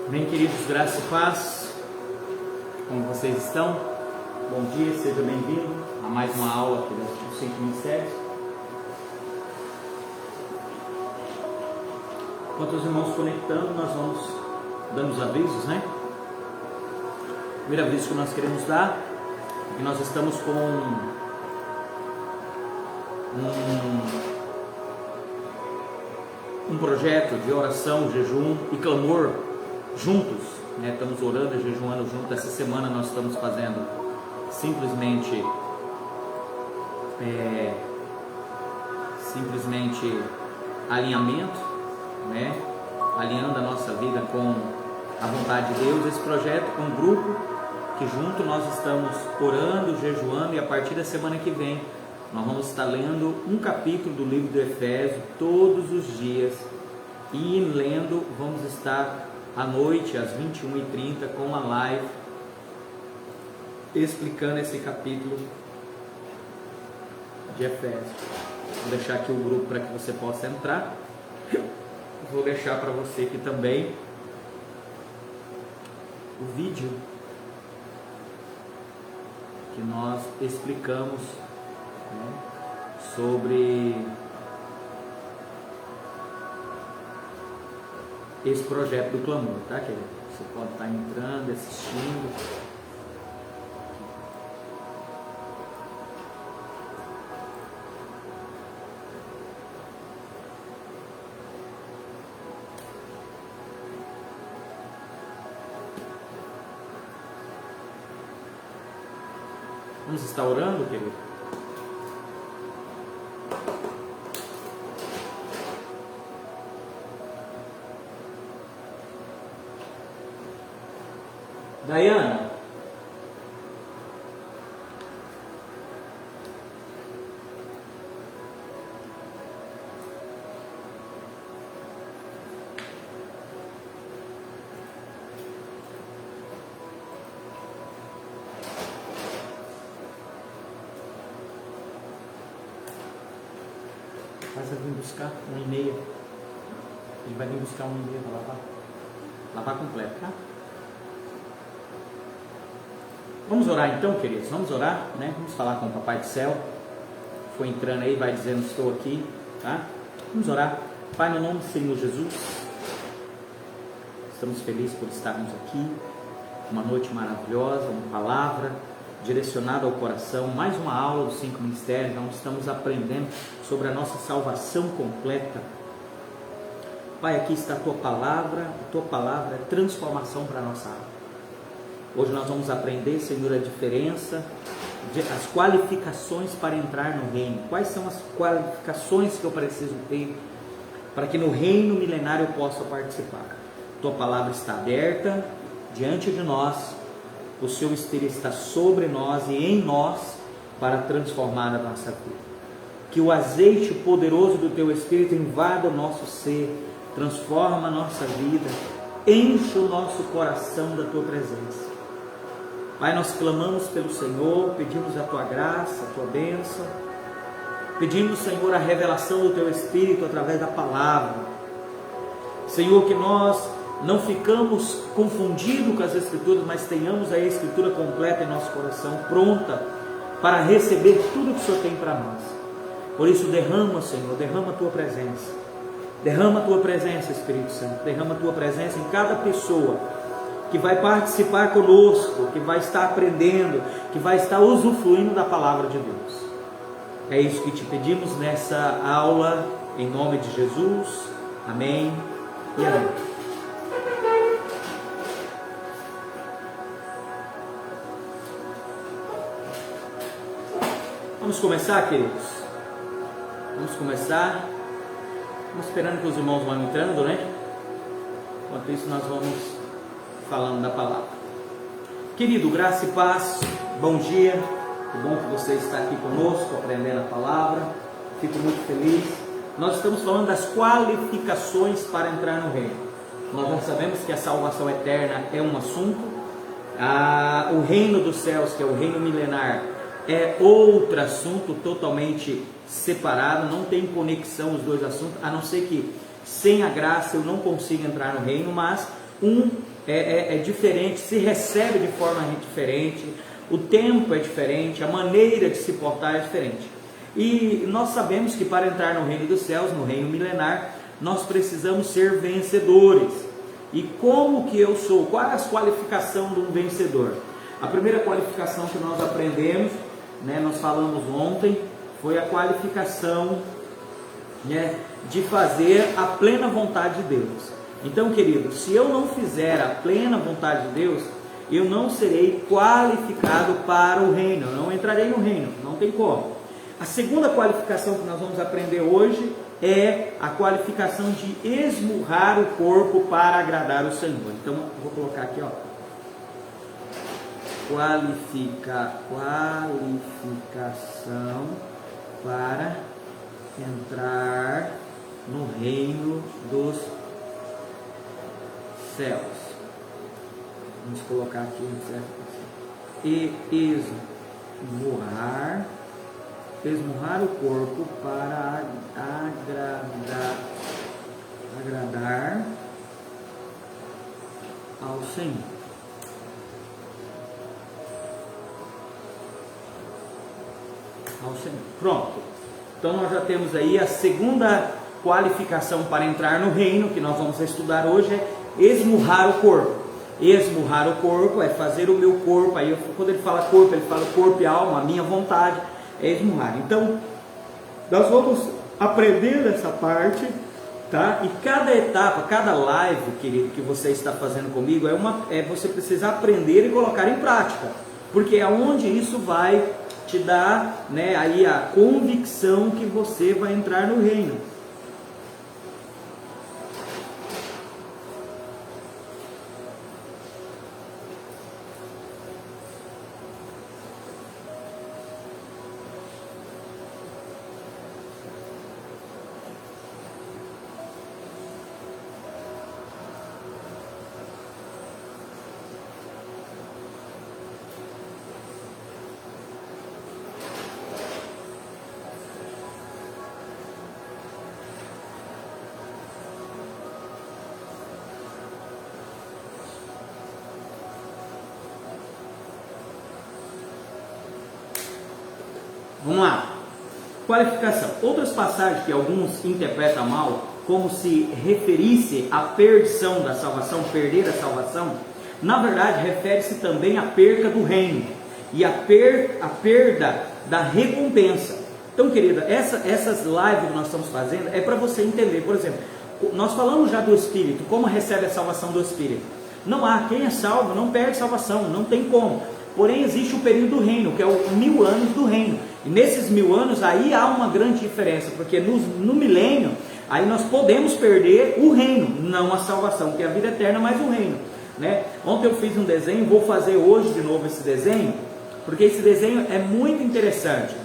Bem, queridos, graça e paz, como vocês estão? Bom dia, seja bem-vindo a mais uma aula aqui dos 5 Ministérios. Enquanto os irmãos conectando, nós vamos dando os avisos, né? O primeiro aviso que nós queremos dar é que nós estamos com um projeto de oração, jejum e clamor juntos, né? Estamos orando e jejuando juntos. Essa semana nós estamos fazendo simplesmente alinhamento, né? Alinhando a nossa vida com a vontade de Deus. Esse projeto com um grupo que junto nós estamos orando, jejuando, e a partir da semana que vem nós vamos estar lendo um capítulo do livro do Efésio todos os dias, e lendo, vamos estar à noite, às 21h30, com uma live explicando esse capítulo de Efésios. Vou deixar aqui o grupo para que você possa entrar. Vou deixar para você aqui também o vídeo que nós explicamos, né, sobre esse projeto do clamor, tá, querido? Você pode estar entrando, assistindo. Vamos estar orando, querido? Dayana, vai vir buscar 1h30. Ele vai vir buscar 1h30 para lavar completo, tá? Vamos orar então, queridos, vamos orar, né? Vamos falar com o Papai do Céu. Foi entrando aí, vai dizendo: estou aqui, tá? Vamos orar. Pai, no nome do Senhor Jesus, estamos felizes por estarmos aqui, uma noite maravilhosa, uma palavra direcionada ao coração, mais uma aula dos 5 Ministérios, onde estamos aprendendo sobre a nossa salvação completa. Pai, aqui está a Tua palavra é transformação para a nossa alma. Hoje nós vamos aprender, Senhor, a diferença, as qualificações para entrar no reino. Quais são as qualificações que eu preciso ter para que no reino milenário eu possa participar? Tua palavra está aberta diante de nós, o Seu Espírito está sobre nós e em nós para transformar a nossa vida. Que o azeite poderoso do Teu Espírito invada o nosso ser, transforma a nossa vida, enche o nosso coração da Tua presença. Pai, nós clamamos pelo Senhor, pedimos a Tua graça, a Tua bênção, pedimos, Senhor, a revelação do Teu Espírito através da palavra. Senhor, que nós não ficamos confundidos com as Escrituras, mas tenhamos a Escritura completa em nosso coração, pronta para receber tudo que o Senhor tem para nós. Por isso, derrama, Senhor, derrama a Tua presença. Derrama a Tua presença, Espírito Santo. Derrama a Tua presença em cada pessoa que vai participar conosco, que vai estar aprendendo, que vai estar usufruindo da palavra de Deus. É isso que te pedimos nessa aula, em nome de Jesus. Amém e amém. Vamos começar, queridos? Vamos começar. Estamos esperando que os irmãos vão entrando, né? Enquanto isso, nós vamos falando da palavra. Querido, graça e paz, bom dia. Que bom que você está aqui conosco, aprendendo a palavra. Fico muito feliz. Nós estamos falando das qualificações para entrar no reino. Nós já sabemos que a salvação eterna é um assunto. O reino dos céus, que é o reino milenar, é outro assunto totalmente separado. Não tem conexão os dois assuntos, a não ser que sem a graça eu não consigo entrar no reino, mas é diferente, se recebe de forma diferente, o tempo é diferente, a maneira de se portar é diferente. E nós sabemos que para entrar no reino dos céus, no reino milenar, nós precisamos ser vencedores. E como que eu sou? Qual é a qualificação de um vencedor? A primeira qualificação que nós aprendemos, né, nós falamos ontem, foi a qualificação, né, de fazer a plena vontade de Deus. Então, querido, se eu não fizer a plena vontade de Deus, eu não serei qualificado para o reino, eu não entrarei no reino, não tem como. A segunda qualificação que nós vamos aprender hoje é a qualificação de esmurrar o corpo para agradar o Senhor. Então, vou colocar aqui, ó. Qualificação para entrar no reino dos céus. Vamos colocar aqui, e esmurrar o corpo para agradar ao Senhor. Pronto. Então nós já temos aí a segunda qualificação para entrar no reino, que nós vamos estudar hoje, é esmurrar o corpo. Esmurrar o corpo é fazer o meu corpo, aí quando ele fala corpo e alma, a minha vontade, é esmurrar. Então, nós vamos aprender essa parte, tá? E cada etapa, cada live, querido, que você está fazendo comigo, você precisa aprender e colocar em prática, porque é onde isso vai te dar, né, aí a convicção que você vai entrar no reino. Vamos lá. Qualificação. Outras passagens que alguns interpretam mal, como se referisse à perdição da salvação, perder a salvação, na verdade refere-se também à perca do reino e à perda da recompensa. Então, querida, essas lives que nós estamos fazendo é para você entender. Por exemplo, nós falamos já do Espírito, como recebe a salvação do Espírito. Não há, quem é salvo não perde salvação, não tem como. Porém, existe o período do reino, que é o 1000 anos do reino. E nesses 1000 anos, aí há uma grande diferença, porque no milênio, aí nós podemos perder o reino, não a salvação, que é a vida eterna, mas o reino, né? Ontem eu fiz um desenho, vou fazer hoje de novo esse desenho, porque esse desenho é muito interessante.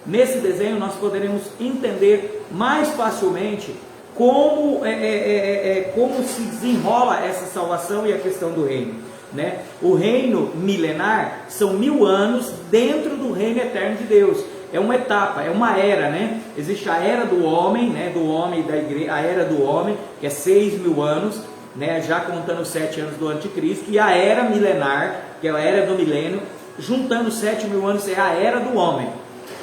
Nesse desenho nós poderemos entender mais facilmente como se desenrola essa salvação e a questão do reino, né? O reino milenar são 1000 anos dentro do reino eterno de Deus. É uma etapa, é uma era, né? Existe a era do homem, né? Do homem da igreja, a era do homem, que é 6000 anos, né? Já contando os 7 anos do anticristo, e a era milenar, que é a era do milênio, juntando 7000 anos, é a era do homem.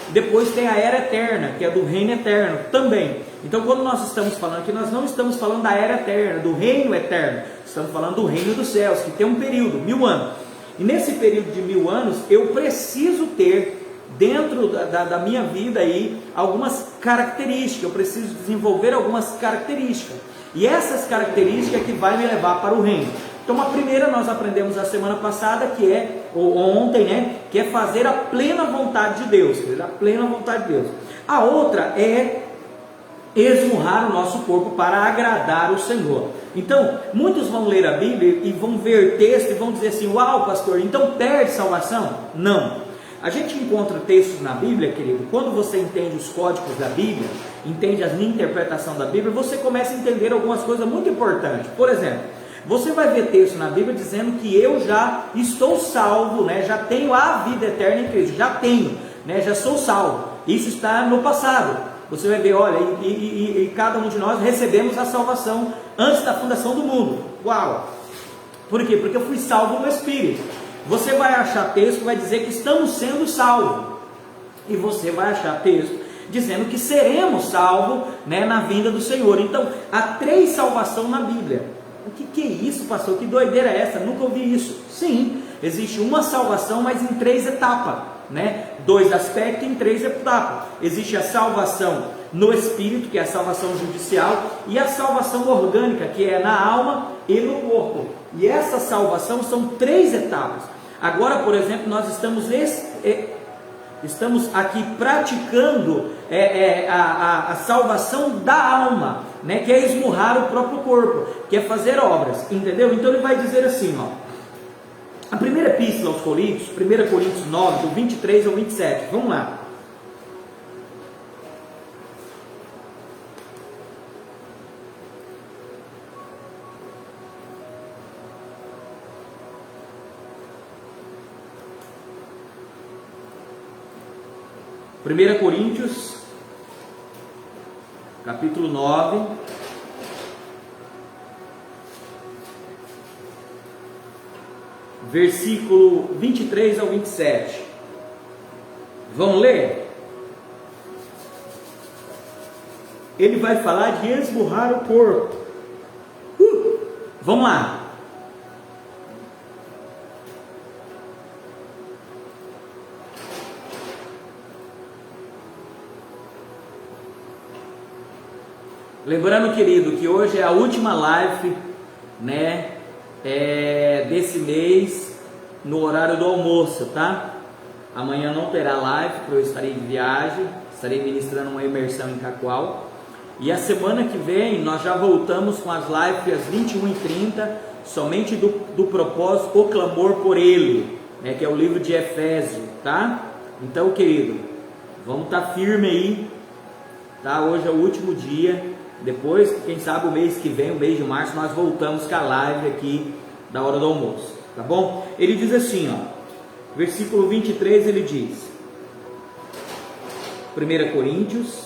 Depois tem a era eterna, que é do reino eterno também. Então, quando nós estamos falando aqui, nós não estamos falando da era eterna, do reino eterno. Estamos falando do reino dos céus, que tem um período, 1000 anos. E nesse período de 1000 anos, eu preciso ter dentro da minha vida aí algumas características. Eu preciso desenvolver algumas características. E essas características é que vai me levar para o reino. Então, a primeira nós aprendemos a semana passada, que é, ou ontem, né? Que é fazer a plena vontade de Deus. A plena vontade de Deus. A outra é esmurrar o nosso corpo para agradar o Senhor. Então, muitos vão ler a Bíblia e vão ver texto e vão dizer assim: uau, pastor, então perde salvação? Não. A gente encontra textos na Bíblia, querido, quando você entende os códigos da Bíblia, entende a interpretação da Bíblia, você começa a entender algumas coisas muito importantes. Por exemplo, você vai ver texto na Bíblia dizendo que eu já estou salvo, né? Já tenho a vida eterna em Cristo, já tenho, né? Já sou salvo. Isso está no passado. Você vai ver, olha, e cada um de nós recebemos a salvação antes da fundação do mundo. Uau! Por quê? Porque eu fui salvo no Espírito. Você vai achar texto que vai dizer que estamos sendo salvos, e você vai achar texto dizendo que seremos salvos, né, na vinda do Senhor. Então, há 3 salvações na Bíblia. O que é isso, pastor? Que doideira é essa? Nunca ouvi isso. Sim, existe uma salvação, mas em 3 etapas, né? 2 aspectos em 3 etapas. Existe a salvação no Espírito, que é a salvação judicial, e a salvação orgânica, que é na alma e no corpo. E essa salvação são 3 etapas. Agora, por exemplo, nós estamos aqui praticando a salvação da alma, né, que é esmurrar o próprio corpo, que é fazer obras, entendeu? Então ele vai dizer assim, ó, a primeira epístola aos Coríntios, 1 Coríntios 9, do 23 ao 27, vamos lá. Primeira Coríntios, capítulo 9, versículo 23 ao 27. Vamos ler? Ele vai falar de esmurrar o corpo. Vamos lá. Lembrando, querido, que hoje é a última live, né, desse mês, no horário do almoço, tá? Amanhã não terá live, porque eu estarei de viagem, estarei ministrando uma imersão em Cacoal. E a semana que vem nós já voltamos com as lives às 21h30, somente do propósito, o clamor por ele, né, que é o livro de Efésios, tá? Então, querido, vamos estar firme aí, tá? Hoje é o último dia. Depois, quem sabe o mês que vem, o mês de março, nós voltamos com a live aqui da hora do almoço, tá bom? Ele diz assim, ó, versículo 23, ele diz, 1 Coríntios,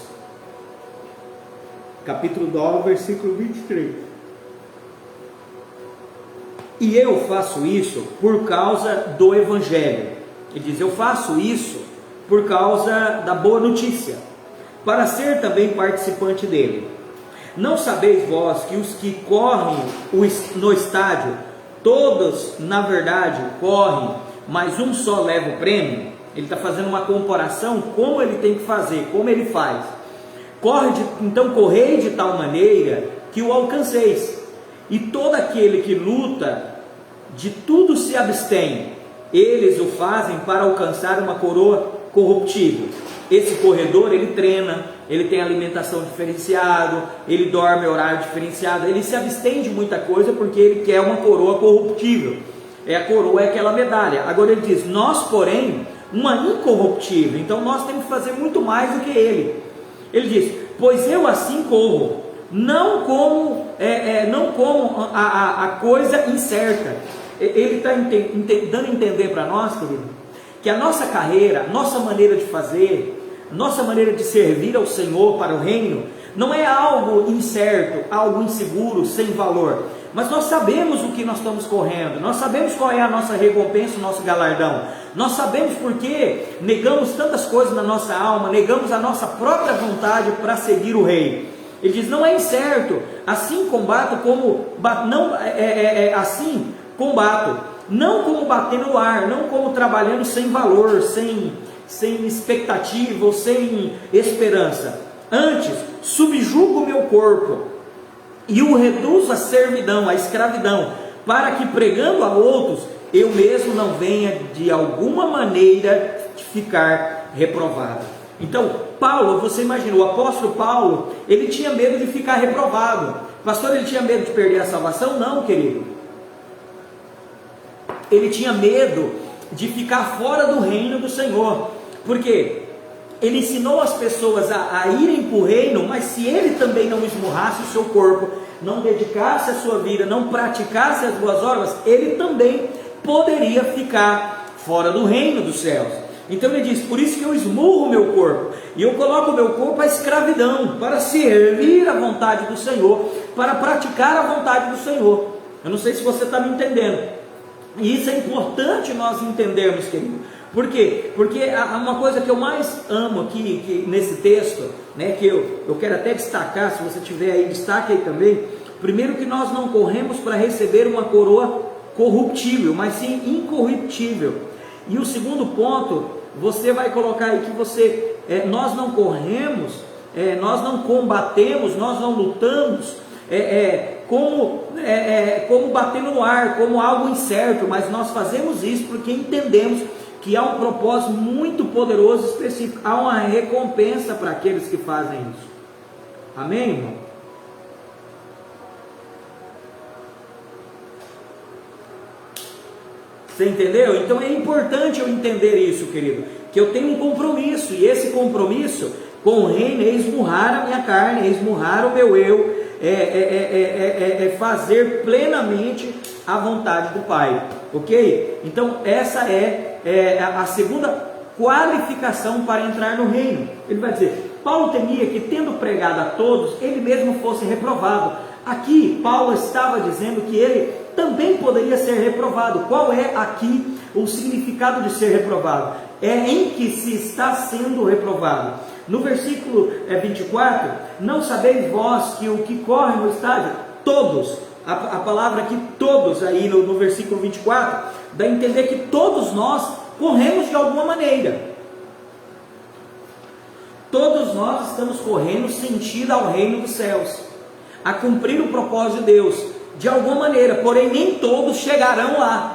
capítulo 9, versículo 23. E eu faço isso por causa do Evangelho. Ele diz, eu faço isso por causa da boa notícia, para ser também participante dele. Não sabeis vós que os que correm no estádio, todos na verdade correm, mas um só leva o prêmio? Ele está fazendo uma comparação, como ele tem que fazer, como ele faz. Então correi de tal maneira que o alcanceis. E todo aquele que luta, de tudo se abstém. Eles o fazem para alcançar uma coroa corruptível. Esse corredor, ele treina, ele tem alimentação diferenciada, ele dorme em horário diferenciado, ele se abstém de muita coisa porque ele quer uma coroa corruptível. A coroa é aquela medalha. Agora ele diz, nós porém, uma incorruptível. Então nós temos que fazer muito mais do que ele. Ele diz, pois eu assim corro, não como a coisa incerta. Ele está dando a entender para nós, querido, que a nossa carreira, nossa maneira de fazer, nossa maneira de servir ao Senhor para o reino, não é algo incerto, algo inseguro, sem valor, mas nós sabemos o que nós estamos correndo, nós sabemos qual é a nossa recompensa, o nosso galardão, nós sabemos porque negamos tantas coisas na nossa alma, negamos a nossa própria vontade para seguir o rei. Ele diz, não é incerto, assim combato como, assim combato, não como bater no ar, não como trabalhando sem valor, sem expectativa ou sem esperança. Antes, subjugo o meu corpo e o reduzo à servidão, à escravidão, para que pregando a outros, eu mesmo não venha de alguma maneira ficar reprovado. Então, Paulo, você imagina, o apóstolo Paulo, ele tinha medo de ficar reprovado. Pastor, ele tinha medo de perder a salvação? Não, querido. Ele tinha medo de ficar fora do reino do Senhor, porque ele ensinou as pessoas a irem para o reino, mas se ele também não esmurrasse o seu corpo, não dedicasse a sua vida, não praticasse as boas obras, ele também poderia ficar fora do reino dos céus. Então ele diz, por isso que eu esmurro o meu corpo, e eu coloco o meu corpo à escravidão, para servir a vontade do Senhor, para praticar a vontade do Senhor. Eu não sei se você está me entendendo. E isso é importante nós entendermos, querido. Por quê? Porque uma coisa que eu mais amo aqui nesse texto, né, que eu quero até destacar, se você tiver aí, destaque aí também. Primeiro, que nós não corremos para receber uma coroa corruptível, mas sim incorruptível. E o segundo ponto, você vai colocar aí que nós não corremos, nós não combatemos, nós não lutamos como batendo no ar, como algo incerto, mas nós fazemos isso porque entendemos que há um propósito muito poderoso e específico, há uma recompensa para aqueles que fazem isso. Amém, irmão? Você entendeu? Então é importante eu entender isso, querido, que eu tenho um compromisso, e esse compromisso com o reino é esmurrar a minha carne, é esmurrar o meu eu, fazer plenamente a vontade do Pai, ok? Então essa é a segunda qualificação para entrar no reino. Ele vai dizer, Paulo temia que, tendo pregado a todos, ele mesmo fosse reprovado. Aqui Paulo estava dizendo que ele também poderia ser reprovado. Qual é aqui o significado de ser reprovado? É em que se está sendo reprovado. No versículo 24, não sabeis vós que o que corre no estádio, todos, a palavra aqui todos, aí no versículo 24, dá a entender que todos nós corremos de alguma maneira. Todos nós estamos correndo sentido ao reino dos céus, a cumprir o propósito de Deus, de alguma maneira, porém nem todos chegarão lá.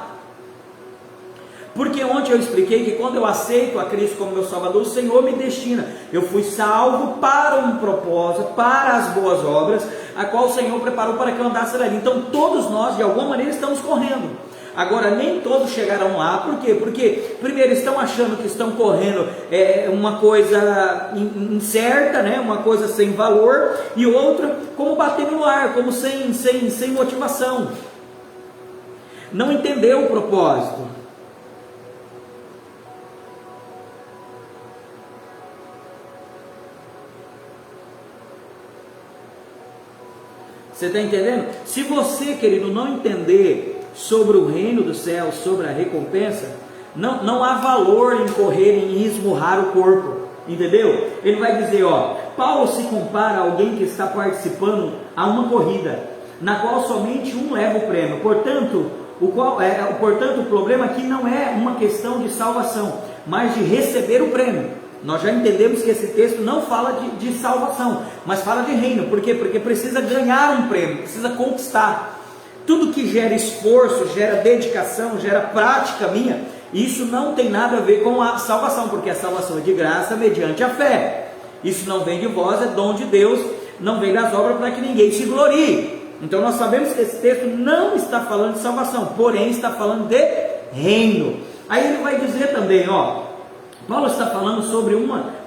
Porque ontem eu expliquei que quando eu aceito a Cristo como meu Salvador, o Senhor me destina. Eu fui salvo para um propósito, para as boas obras, a qual o Senhor preparou para que eu andasse ali. Então todos nós, de alguma maneira, estamos correndo. Agora, nem todos chegarão lá. Por quê? Porque, primeiro, estão achando que estão correndo uma coisa incerta, né? Uma coisa sem valor, e outra, como batendo no ar, como sem motivação. Não entendeu o propósito. Você está entendendo? Se você, querido, não entender sobre o reino dos céus, sobre a recompensa, não há valor em correr, em esmurrar o corpo, entendeu? Ele vai dizer, Paulo se compara a alguém que está participando a uma corrida, na qual somente um leva o prêmio. Portanto, o problema aqui não é uma questão de salvação, mas de receber o prêmio. Nós já entendemos que esse texto não fala de salvação, mas fala de reino. Por quê? Porque precisa ganhar um prêmio, precisa conquistar. Tudo que gera esforço, gera dedicação, gera prática minha, isso não tem nada a ver com a salvação, porque a salvação é de graça mediante a fé. Isso não vem de vós, é dom de Deus, não vem das obras para que ninguém se glorie. Então nós sabemos que esse texto não está falando de salvação, porém está falando de reino. Aí ele vai dizer também, Paulo está falando sobre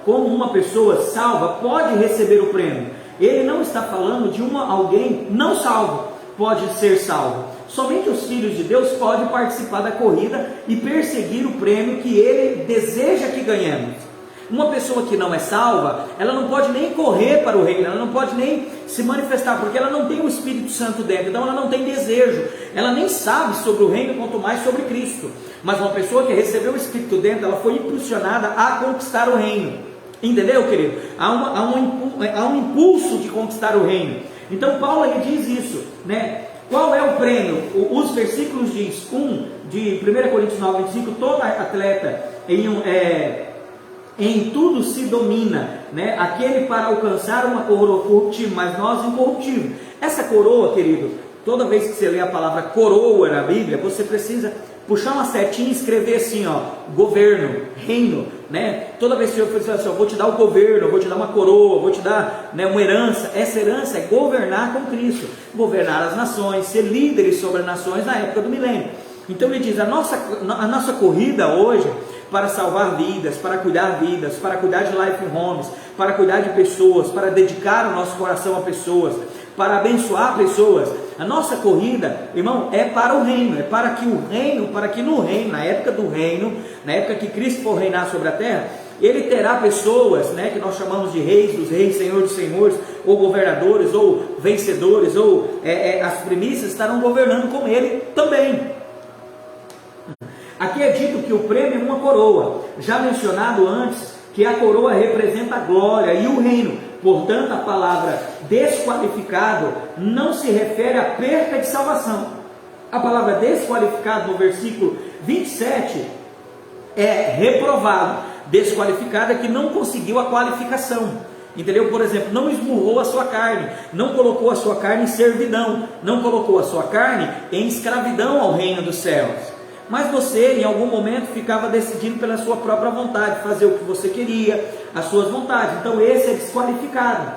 como uma pessoa salva pode receber o prêmio. Ele não está falando de alguém não salvo pode ser salvo. Somente os filhos de Deus podem participar da corrida e perseguir o prêmio que ele deseja que ganhemos. Uma pessoa que não é salva, ela não pode nem correr para o reino, ela não pode nem se manifestar, porque ela não tem o Espírito Santo dentro, então ela não tem desejo, ela nem sabe sobre o reino, quanto mais sobre Cristo. Mas uma pessoa que recebeu o Espírito dentro, ela foi impulsionada a conquistar o reino. Entendeu, querido? Há um impulso de conquistar o reino. Então Paulo ele diz isso, né? Qual é o prêmio? Os versículos diz, de 1 Coríntios 9:25, todo atleta em tudo se domina, né? Aquele para alcançar uma coroa corruptível, mas nós incorruptível. Essa coroa, querido, toda vez que você lê a palavra coroa na Bíblia, você precisa puxar uma setinha e escrever assim, governo, reino, né? Toda vez que o Senhor fala assim, eu vou te dar o governo, eu vou te dar uma coroa, eu vou te dar, né, uma herança. Essa herança é governar com Cristo, governar as nações, ser líderes sobre as nações na época do milênio. Então ele diz, a nossa corrida hoje, para salvar vidas, para cuidar vidas, para cuidar de life homes, para cuidar de pessoas, para dedicar o nosso coração a pessoas, para abençoar pessoas. A nossa corrida, irmão, é para o reino, é para que no reino, na época do reino, na época que Cristo for reinar sobre a terra, ele terá pessoas, né, que nós chamamos de reis dos reis, senhor dos senhores, ou governadores, ou vencedores, ou as primícias estarão governando com ele também. Aqui é dito que o prêmio é uma coroa, já mencionado antes que a coroa representa a glória e o reino. Portanto, a palavra desqualificado não se refere à perca de salvação. A palavra desqualificado no versículo 27 é reprovado. Desqualificado é que não conseguiu a qualificação. Entendeu? Por exemplo, não esmurrou a sua carne, não colocou a sua carne em servidão, não colocou a sua carne em escravidão ao reino dos céus. Mas você, em algum momento, ficava decidindo pela sua própria vontade, fazer o que você queria, as suas vontades. Então esse é desqualificado.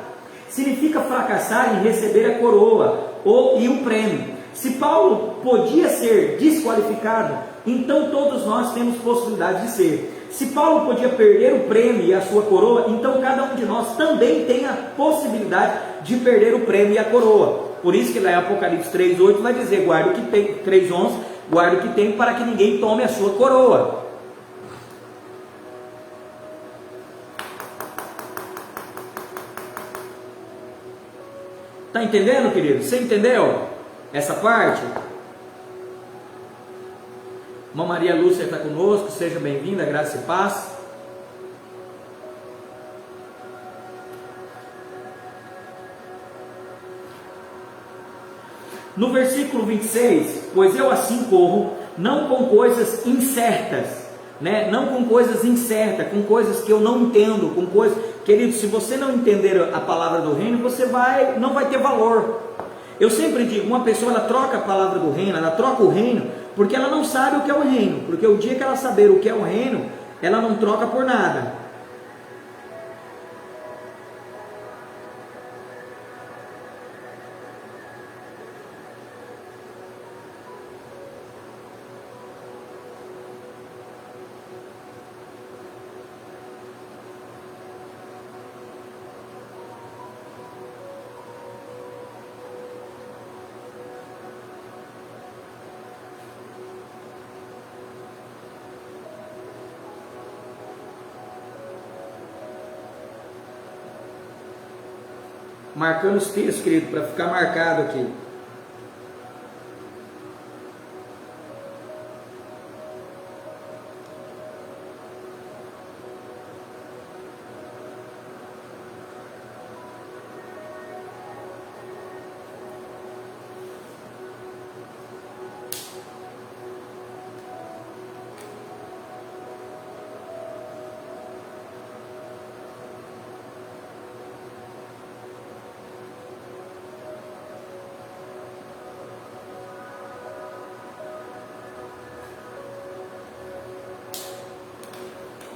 Significa fracassar em receber a coroa e o prêmio. Se Paulo podia ser desqualificado, então todos nós temos possibilidade de ser. Se Paulo podia perder o prêmio e a sua coroa, então cada um de nós também tem a possibilidade de perder o prêmio e a coroa. Por isso que lá em Apocalipse 3:8 vai dizer, guarda o que tem, 3:11, guarda o que tem para que ninguém tome a sua coroa. Está entendendo, querido? Você entendeu essa parte? Irmã Maria Lúcia está conosco, seja bem-vinda, graça e paz. No versículo 26, pois eu assim corro, não com coisas incertas, né? Não com coisas incertas, com coisas que eu não entendo, com coisas... Querido, se você não entender a palavra do reino, você não vai ter valor. Eu sempre digo, uma pessoa ela troca a palavra do reino, ela troca o reino, porque ela não sabe o que é o reino, porque o dia que ela saber o que é o reino, ela não troca por nada. Marcando os textos, querido, para ficar marcado aqui.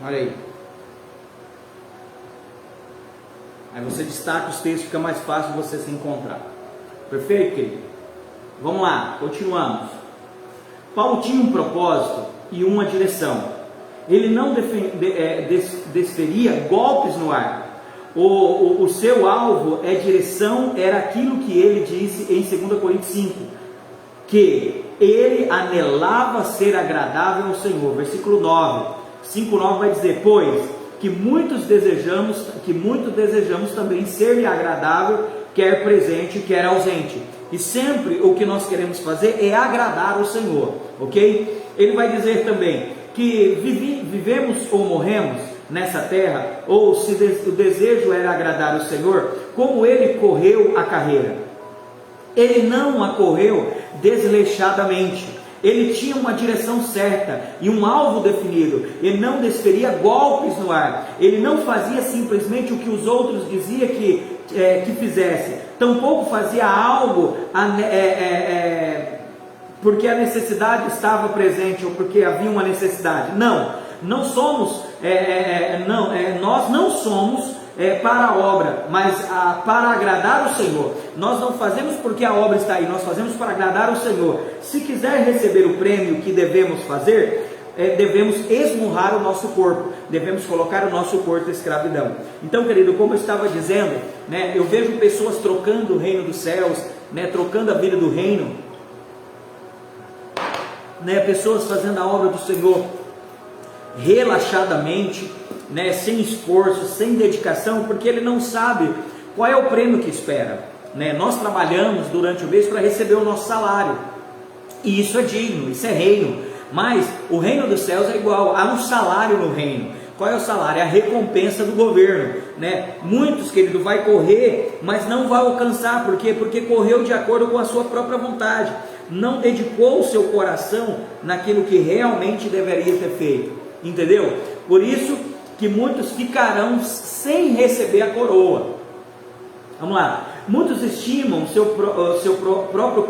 Olha aí. Aí você destaca os textos, fica mais fácil de você se encontrar. Perfeito, querido? Vamos lá, continuamos. Paulo tinha um propósito e uma direção. Ele não desferia golpes no ar. O seu alvo direção, era aquilo que ele disse em 2 Coríntios 5, que ele anelava ser agradável ao Senhor. Versículo 9. 5:9 vai dizer, pois que muito desejamos também ser-lhe agradável, quer presente, quer ausente. E sempre o que nós queremos fazer é agradar ao Senhor, ok? Ele vai dizer também que vivemos ou morremos nessa terra, ou se o desejo era agradar ao Senhor, como ele correu a carreira. Ele não a correu desleixadamente. Ele tinha uma direção certa e um alvo definido. Ele não desferia golpes no ar. Ele não fazia simplesmente o que os outros diziam que fizesse. Tampouco fazia algo porque a necessidade estava presente ou porque havia uma necessidade. Nós não somos para a obra, mas para agradar o Senhor. Nós não fazemos porque a obra está aí, nós fazemos para agradar o Senhor. Se quiser receber o prêmio que devemos fazer, devemos esmurrar o nosso corpo, devemos colocar o nosso corpo em escravidão. Então, querido, como eu estava dizendo, né, eu vejo pessoas trocando o reino dos céus, né, trocando a vida do reino, né, pessoas fazendo a obra do Senhor relaxadamente, né, sem esforço, sem dedicação, porque ele não sabe qual é o prêmio que espera, né? Nós trabalhamos durante o mês para receber o nosso salário, e isso é digno, isso é reino, mas o reino dos céus é igual, há um salário no reino. Qual é o salário? É a recompensa do governo, né? Muitos, querido, vai correr, mas não vai alcançar. Por quê? Porque correu de acordo com a sua própria vontade, não dedicou o seu coração naquilo que realmente deveria ter feito, entendeu? Por isso que muitos ficarão sem receber a coroa. Vamos lá. Muitos estimam seu próprio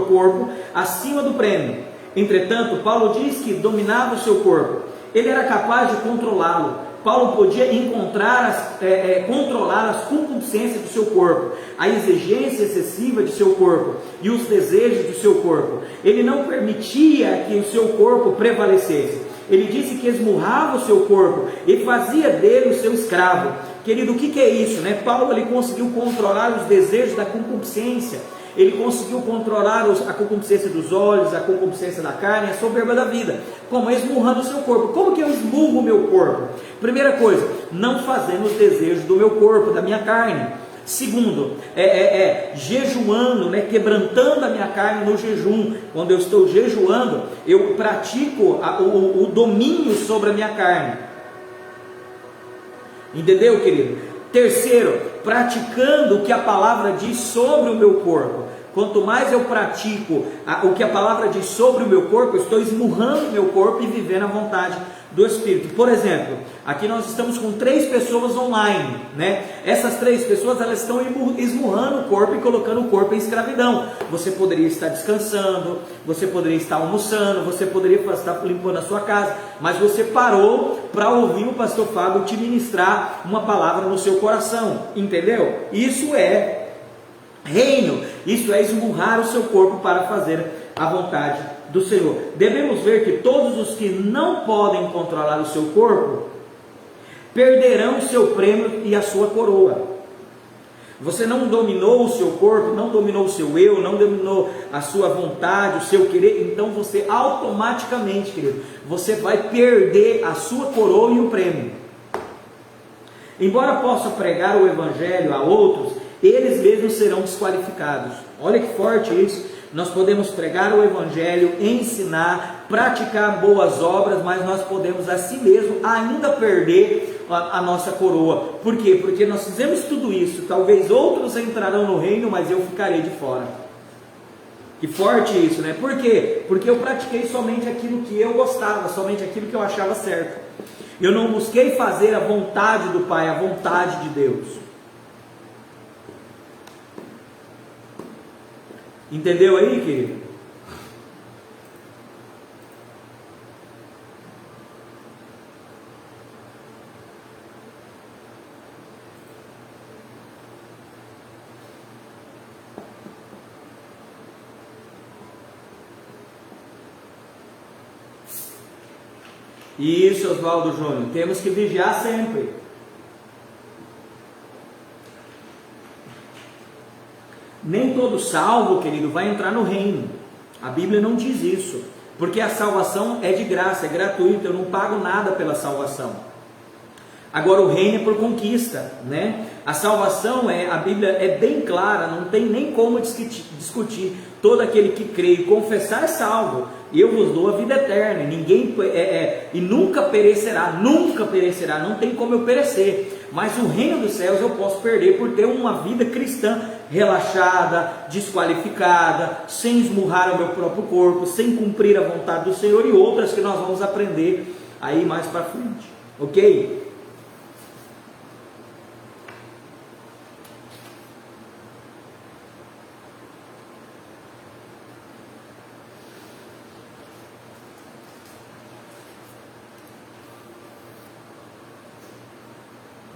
corpo acima do prêmio. Entretanto, Paulo diz que dominava o seu corpo. Ele era capaz de controlá-lo. Paulo podia controlar as concupiscências do seu corpo, a exigência excessiva de seu corpo e os desejos do seu corpo. Ele não permitia que o seu corpo prevalecesse. Ele disse que esmurrava o seu corpo e fazia dele o seu escravo. Querido, o que é isso, né? Paulo, ele conseguiu controlar os desejos da concupiscência. Ele conseguiu controlar a concupiscência dos olhos, a concupiscência da carne, a soberba da vida. Como? Esmurrando o seu corpo. Como que eu esmurro o meu corpo? Primeira coisa, não fazendo os desejos do meu corpo, da minha carne. Segundo, jejuando, né? Quebrantando a minha carne no jejum. Quando eu estou jejuando, eu pratico o domínio sobre a minha carne. Entendeu, querido? Terceiro, praticando o que a palavra diz sobre o meu corpo. Quanto mais eu pratico o que a palavra diz sobre o meu corpo, eu estou esmurrando o meu corpo e vivendo a vontade do Espírito. Por exemplo, aqui nós estamos com 3 pessoas online, né? Essas 3 pessoas, elas estão esmurrando o corpo e colocando o corpo em escravidão. Você poderia estar descansando, você poderia estar almoçando, você poderia estar limpando a sua casa, mas você parou para ouvir o pastor Fábio te ministrar uma palavra no seu coração, entendeu? Isso é reino, isso é esmurrar o seu corpo para fazer a vontade do Senhor. Devemos ver que todos os que não podem controlar o seu corpo perderão o seu prêmio e a sua coroa. Você não dominou o seu corpo, não dominou o seu eu, não dominou a sua vontade, o seu querer, então você automaticamente, querido, você vai perder a sua coroa e o prêmio. Embora possa pregar o evangelho a outros, eles mesmos serão desqualificados. Olha que forte isso. Nós podemos pregar o evangelho, ensinar, praticar boas obras, mas nós podemos a si mesmo ainda perder a nossa coroa. Por quê? Porque nós fizemos tudo isso, talvez outros entrarão no reino, mas eu ficarei de fora. Que forte isso, né? Por quê? Porque eu pratiquei somente aquilo que eu gostava, somente aquilo que eu achava certo. Eu não busquei fazer a vontade do Pai, a vontade de Deus. Entendeu aí, querido? Isso, Oswaldo Júnior, temos que vigiar sempre. Nem todo salvo, querido, vai entrar no reino. A Bíblia não diz isso, porque a salvação é de graça, é gratuita, eu não pago nada pela salvação. Agora o reino é por conquista, né? A salvação a Bíblia é bem clara, não tem nem como discutir. Todo aquele que crê e confessar é salvo. Eu vos dou a vida eterna, e nunca perecerá, não tem como eu perecer. Mas o reino dos céus eu posso perder por ter uma vida cristã relaxada, desqualificada, sem esmurrar o meu próprio corpo, sem cumprir a vontade do Senhor, e outras que nós vamos aprender aí mais para frente, ok?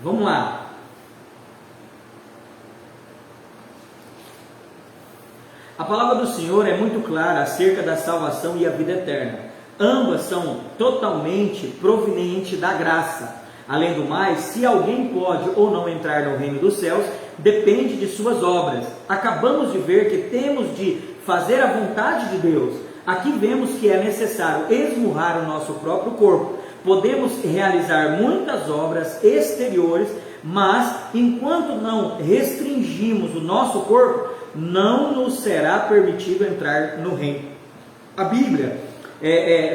Vamos lá. A palavra do Senhor é muito clara acerca da salvação e a vida eterna. Ambas são totalmente provenientes da graça. Além do mais, se alguém pode ou não entrar no reino dos céus, depende de suas obras. Acabamos de ver que temos de fazer a vontade de Deus. Aqui vemos que é necessário esmurrar o nosso próprio corpo, podemos realizar muitas obras exteriores, mas enquanto não restringimos o nosso corpo, não nos será permitido entrar no reino. A Bíblia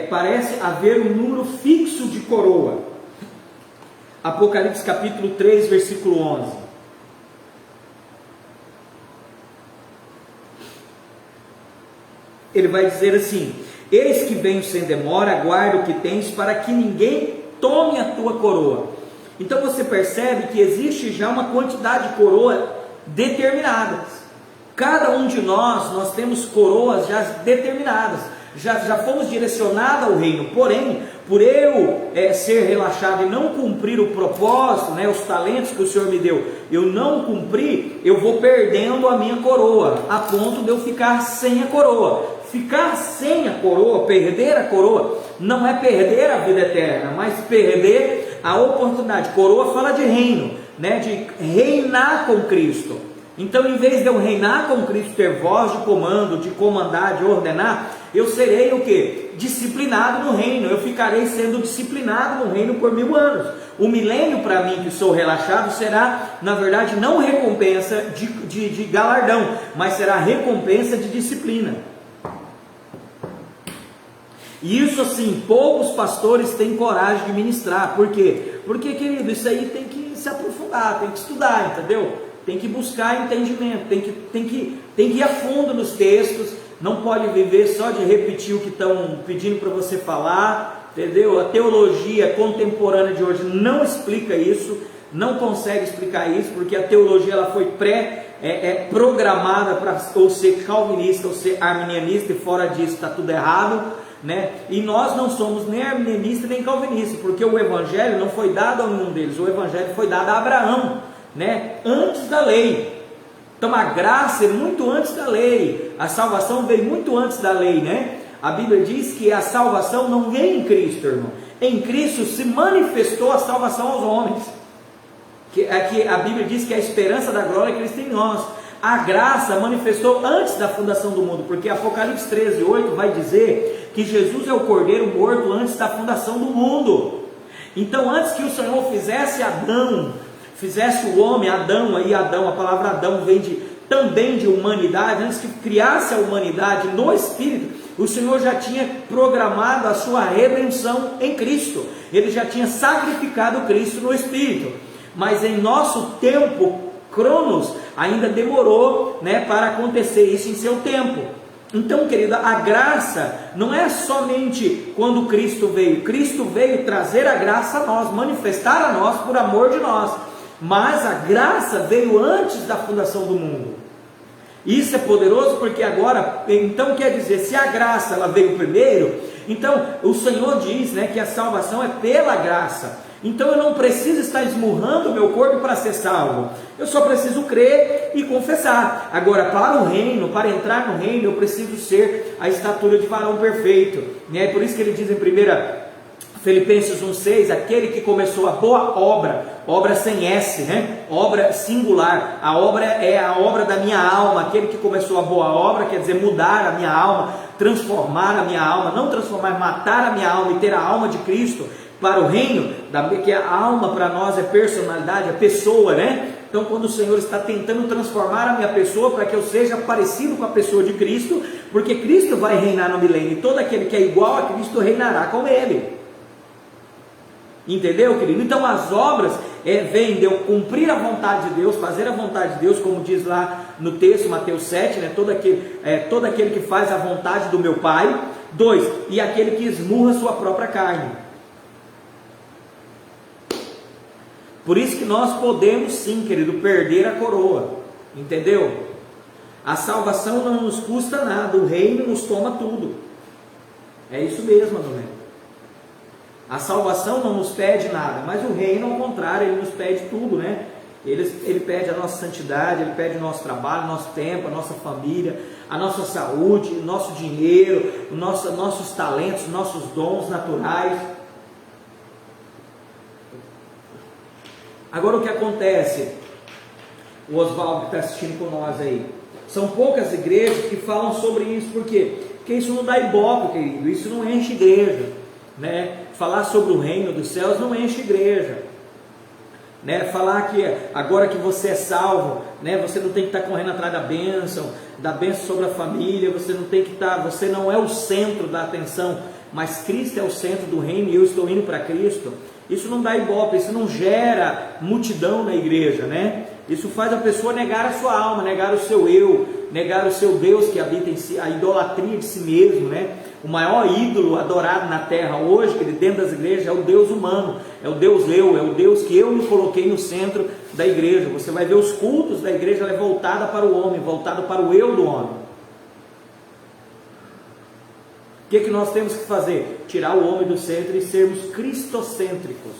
parece haver um número fixo de coroa. Apocalipse capítulo 3, versículo 11. Ele vai dizer assim: eis que venho sem demora, aguardo o que tens, para que ninguém tome a tua coroa. Então você percebe que existe já uma quantidade de coroas determinadas. Cada um de nós temos coroas já determinadas, já fomos direcionados ao reino. Porém, por eu ser relaxado e não cumprir o propósito, os talentos que o Senhor me deu, eu não cumprir, eu vou perdendo a minha coroa, a ponto de eu ficar sem a coroa. Ficar sem a coroa, perder a coroa, não é perder a vida eterna, mas perder a oportunidade. Coroa fala de reino, de reinar com Cristo. Então, em vez de eu reinar com Cristo, ter voz de comando, de comandar, de ordenar, eu serei o quê? Disciplinado no reino. Eu ficarei sendo disciplinado no reino por 1000 anos. O milênio, para mim, que sou relaxado, será, na verdade, não recompensa de galardão, mas será recompensa de disciplina. E isso, assim, poucos pastores têm coragem de ministrar. Por quê? Porque, querido, isso aí tem que se aprofundar, tem que estudar, entendeu? Tem que buscar entendimento, tem que ir a fundo nos textos. Não pode viver só de repetir o que estão pedindo para você falar, entendeu? A teologia contemporânea de hoje não explica isso, não consegue explicar isso, porque a teologia ela foi programada para ou ser calvinista ou ser arminianista, e fora disso está tudo errado. E nós não somos nem arminianistas nem calvinistas, porque o evangelho não foi dado a nenhum deles, o evangelho foi dado a Abraão, antes da lei. Então a graça é muito antes da lei, a salvação veio muito antes da lei, A Bíblia diz que a salvação não vem em Cristo, irmão. Em Cristo se manifestou a salvação aos homens. Aqui a Bíblia diz que a esperança da glória é Cristo em nós. A graça manifestou antes da fundação do mundo, porque Apocalipse 13, 8 vai dizer que Jesus é o Cordeiro morto antes da fundação do mundo. Então, antes que o Senhor fizesse o homem, Adão, a palavra Adão vem também de humanidade, antes que criasse a humanidade no Espírito, o Senhor já tinha programado a sua redenção em Cristo. Ele já tinha sacrificado Cristo no Espírito. Mas em nosso tempo, Cronos, ainda demorou para acontecer isso em seu tempo. Então, querida, a graça não é somente quando Cristo veio trazer a graça a nós, manifestar a nós por amor de nós, mas a graça veio antes da fundação do mundo. Isso é poderoso, porque agora, então quer dizer, se a graça ela veio primeiro, então o Senhor diz que a salvação é pela graça. Então eu não preciso estar esmurrando o meu corpo para ser salvo, eu só preciso crer e confessar. Agora, para o reino, para entrar no reino, eu preciso ser a estatura de varão perfeito. É por isso que ele diz em 1 Filipenses 1,6, aquele que começou a boa obra sem S, obra singular, a obra é a obra da minha alma. Aquele que começou a boa obra, quer dizer, mudar a minha alma, transformar a minha alma, não transformar, matar a minha alma e ter a alma de Cristo para o reino, que a alma para nós é personalidade, é pessoa, Então, quando o Senhor está tentando transformar a minha pessoa para que eu seja parecido com a pessoa de Cristo, porque Cristo vai reinar no milênio, e todo aquele que é igual a Cristo reinará com Ele. Entendeu, querido? Então as obras vêm de eu cumprir a vontade de Deus, fazer a vontade de Deus, como diz lá no texto, Mateus 7, todo aquele que faz a vontade do meu Pai. 2, e aquele que esmurra sua própria carne. Por isso que nós podemos sim, querido, perder a coroa, entendeu? A salvação não nos custa nada, o reino nos toma tudo. É isso mesmo, Adonai. A salvação não nos pede nada, mas o reino, ao contrário, ele nos pede tudo, Ele pede a nossa santidade, ele pede o nosso trabalho, o nosso tempo, a nossa família, a nossa saúde, o nosso dinheiro, nossos talentos, nossos dons naturais. Agora o que acontece, o Oswaldo que está assistindo com nós aí, são poucas igrejas que falam sobre isso. Por quê? Porque isso não dá ibope, querido, isso não enche igreja. né? Falar sobre o reino dos céus não enche igreja, né? Falar que agora que você é salvo, né? Você não tem que estar correndo atrás da bênção sobre a família, você não tem que estar, você não é o centro da atenção, mas Cristo é o centro do reino e eu estou indo para Cristo. Isso não dá ibope, isso não gera multidão na igreja, né? Isso faz a pessoa negar a sua alma, negar o seu eu, negar o seu Deus que habita em si, a idolatria de si mesmo, né? O maior ídolo adorado na terra hoje, que dentro das igrejas, é o Deus humano, é o Deus eu, é o Deus que eu me coloquei no centro da igreja. Você vai ver os cultos da igreja, ela é voltada para o homem, voltada para o eu do homem. O que nós temos que fazer? Tirar o homem do centro e sermos cristocêntricos.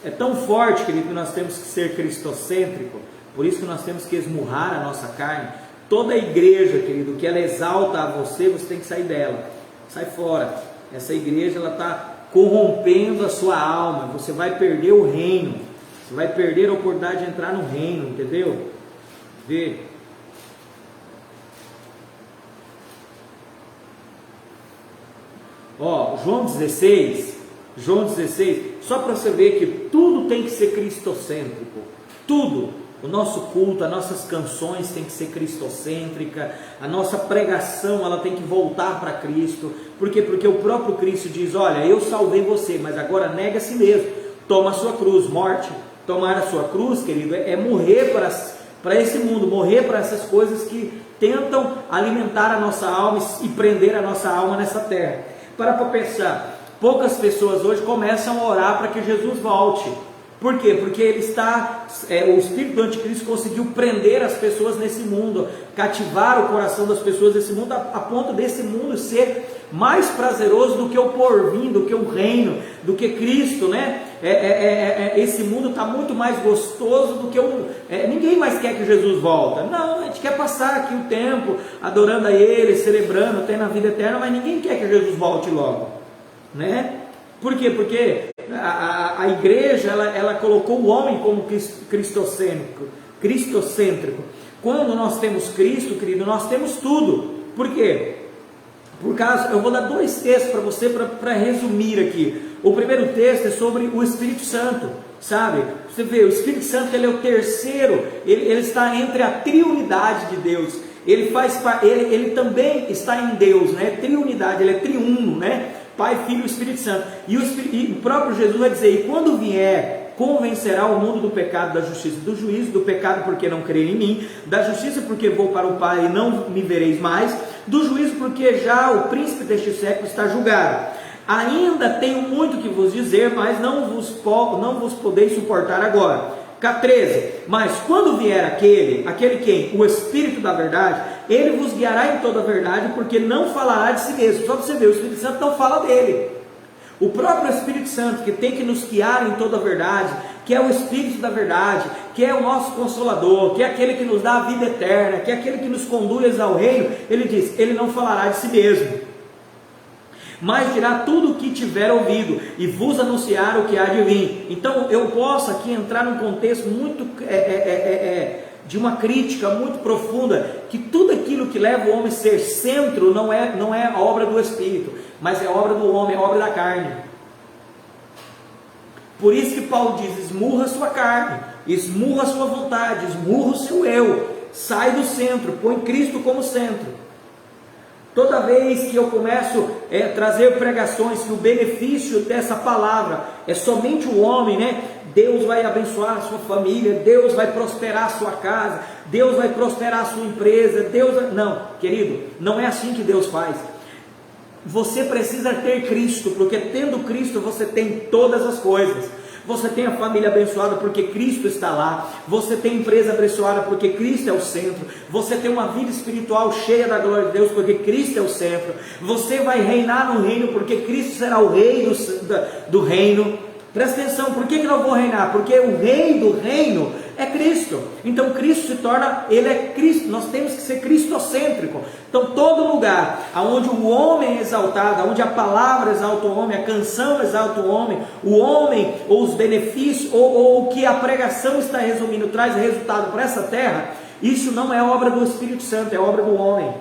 É tão forte, querido, que nós temos que ser cristocêntrico, por isso que nós temos que esmurrar a nossa carne. Toda igreja, querido, que ela exalta a você, você tem que sair dela. Sai fora. Essa igreja, ela está corrompendo a sua alma. Você vai perder o reino. Você vai perder a oportunidade de entrar no reino, entendeu? Vê. Ó, João 16, só para você ver que tudo tem que ser cristocêntrico. Tudo. O nosso culto, as nossas canções tem que ser cristocêntrica, a nossa pregação ela tem que voltar para Cristo. Por quê? Porque o próprio Cristo diz: olha, eu salvei você, mas agora nega a si mesmo, toma a sua cruz. Morte, tomar a sua cruz, querido, é morrer para esse mundo, morrer para essas coisas que tentam alimentar a nossa alma e prender a nossa alma nessa terra. Para pensar, poucas pessoas hoje começam a orar para que Jesus volte. Por quê? Porque ele o espírito do anticristo conseguiu prender as pessoas nesse mundo, cativar o coração das pessoas desse mundo, a ponto desse mundo ser mais prazeroso do que o porvir, do que o reino, do que Cristo, né? Esse mundo está muito mais gostoso do que ninguém mais quer que Jesus volte. Não, a gente quer passar aqui o tempo adorando a Ele, celebrando, tendo a vida eterna, mas ninguém quer que Jesus volte logo, né? Por quê? Porque a igreja ela colocou o homem como cristocêntrico. Quando nós temos Cristo, querido, nós temos tudo. Por quê? Por causa, eu vou dar 2 textos para você para resumir aqui. O primeiro texto é sobre o Espírito Santo, sabe? Você vê, o Espírito Santo ele é o terceiro, ele está entre a triunidade de Deus. Ele também está em Deus, né? Triunidade, ele é triuno, né? Pai, Filho e Espírito Santo. E o próprio Jesus vai dizer: e quando vier, convencerá o mundo do pecado, da justiça e do juízo. Do pecado porque não creram em mim, da justiça porque vou para o Pai e não me vereis mais, do juízo porque já o príncipe deste século está julgado. Ainda tenho muito que vos dizer, mas não vos podeis suportar agora. 13. Mas quando vier aquele quem? O Espírito da verdade, ele vos guiará em toda a verdade, porque não falará de si mesmo. Só para você ver, o Espírito Santo não fala dele. O próprio Espírito Santo, que tem que nos guiar em toda a verdade, que é o Espírito da verdade, que é o nosso Consolador, que é aquele que nos dá a vida eterna, que é aquele que nos conduz ao reino, ele diz: ele não falará de si mesmo, mas dirá tudo o que tiver ouvido, e vos anunciar o que há de vir. Então eu posso aqui entrar num contexto muito de uma crítica muito profunda, que tudo aquilo que leva o homem a ser centro não é a obra do Espírito, mas é a obra do homem, é a obra da carne. Por isso que Paulo diz: esmurra a sua carne, esmurra a sua vontade, esmurra o seu eu, sai do centro, põe Cristo como centro. Toda vez que eu começo a trazer pregações que o benefício dessa palavra é somente o homem, né? Deus vai abençoar a sua família, Deus vai prosperar a sua casa, Deus vai prosperar a sua empresa, Não, querido, não é assim que Deus faz. Você precisa ter Cristo, porque tendo Cristo você tem todas as coisas. Você tem a família abençoada porque Cristo está lá. Você tem a empresa abençoada porque Cristo é o centro. Você tem uma vida espiritual cheia da glória de Deus porque Cristo é o centro. Você vai reinar no reino porque Cristo será o rei do reino. Presta atenção, por que eu vou reinar? Porque o rei do reino é Cristo. Então Cristo se torna, ele é Cristo. Nós temos que ser cristocêntrico. Então todo lugar onde o homem é exaltado, onde a palavra exalta o homem, a canção exalta o homem, ou os benefícios, ou o que a pregação está resumindo, traz resultado para essa terra, isso não é obra do Espírito Santo, é obra do homem.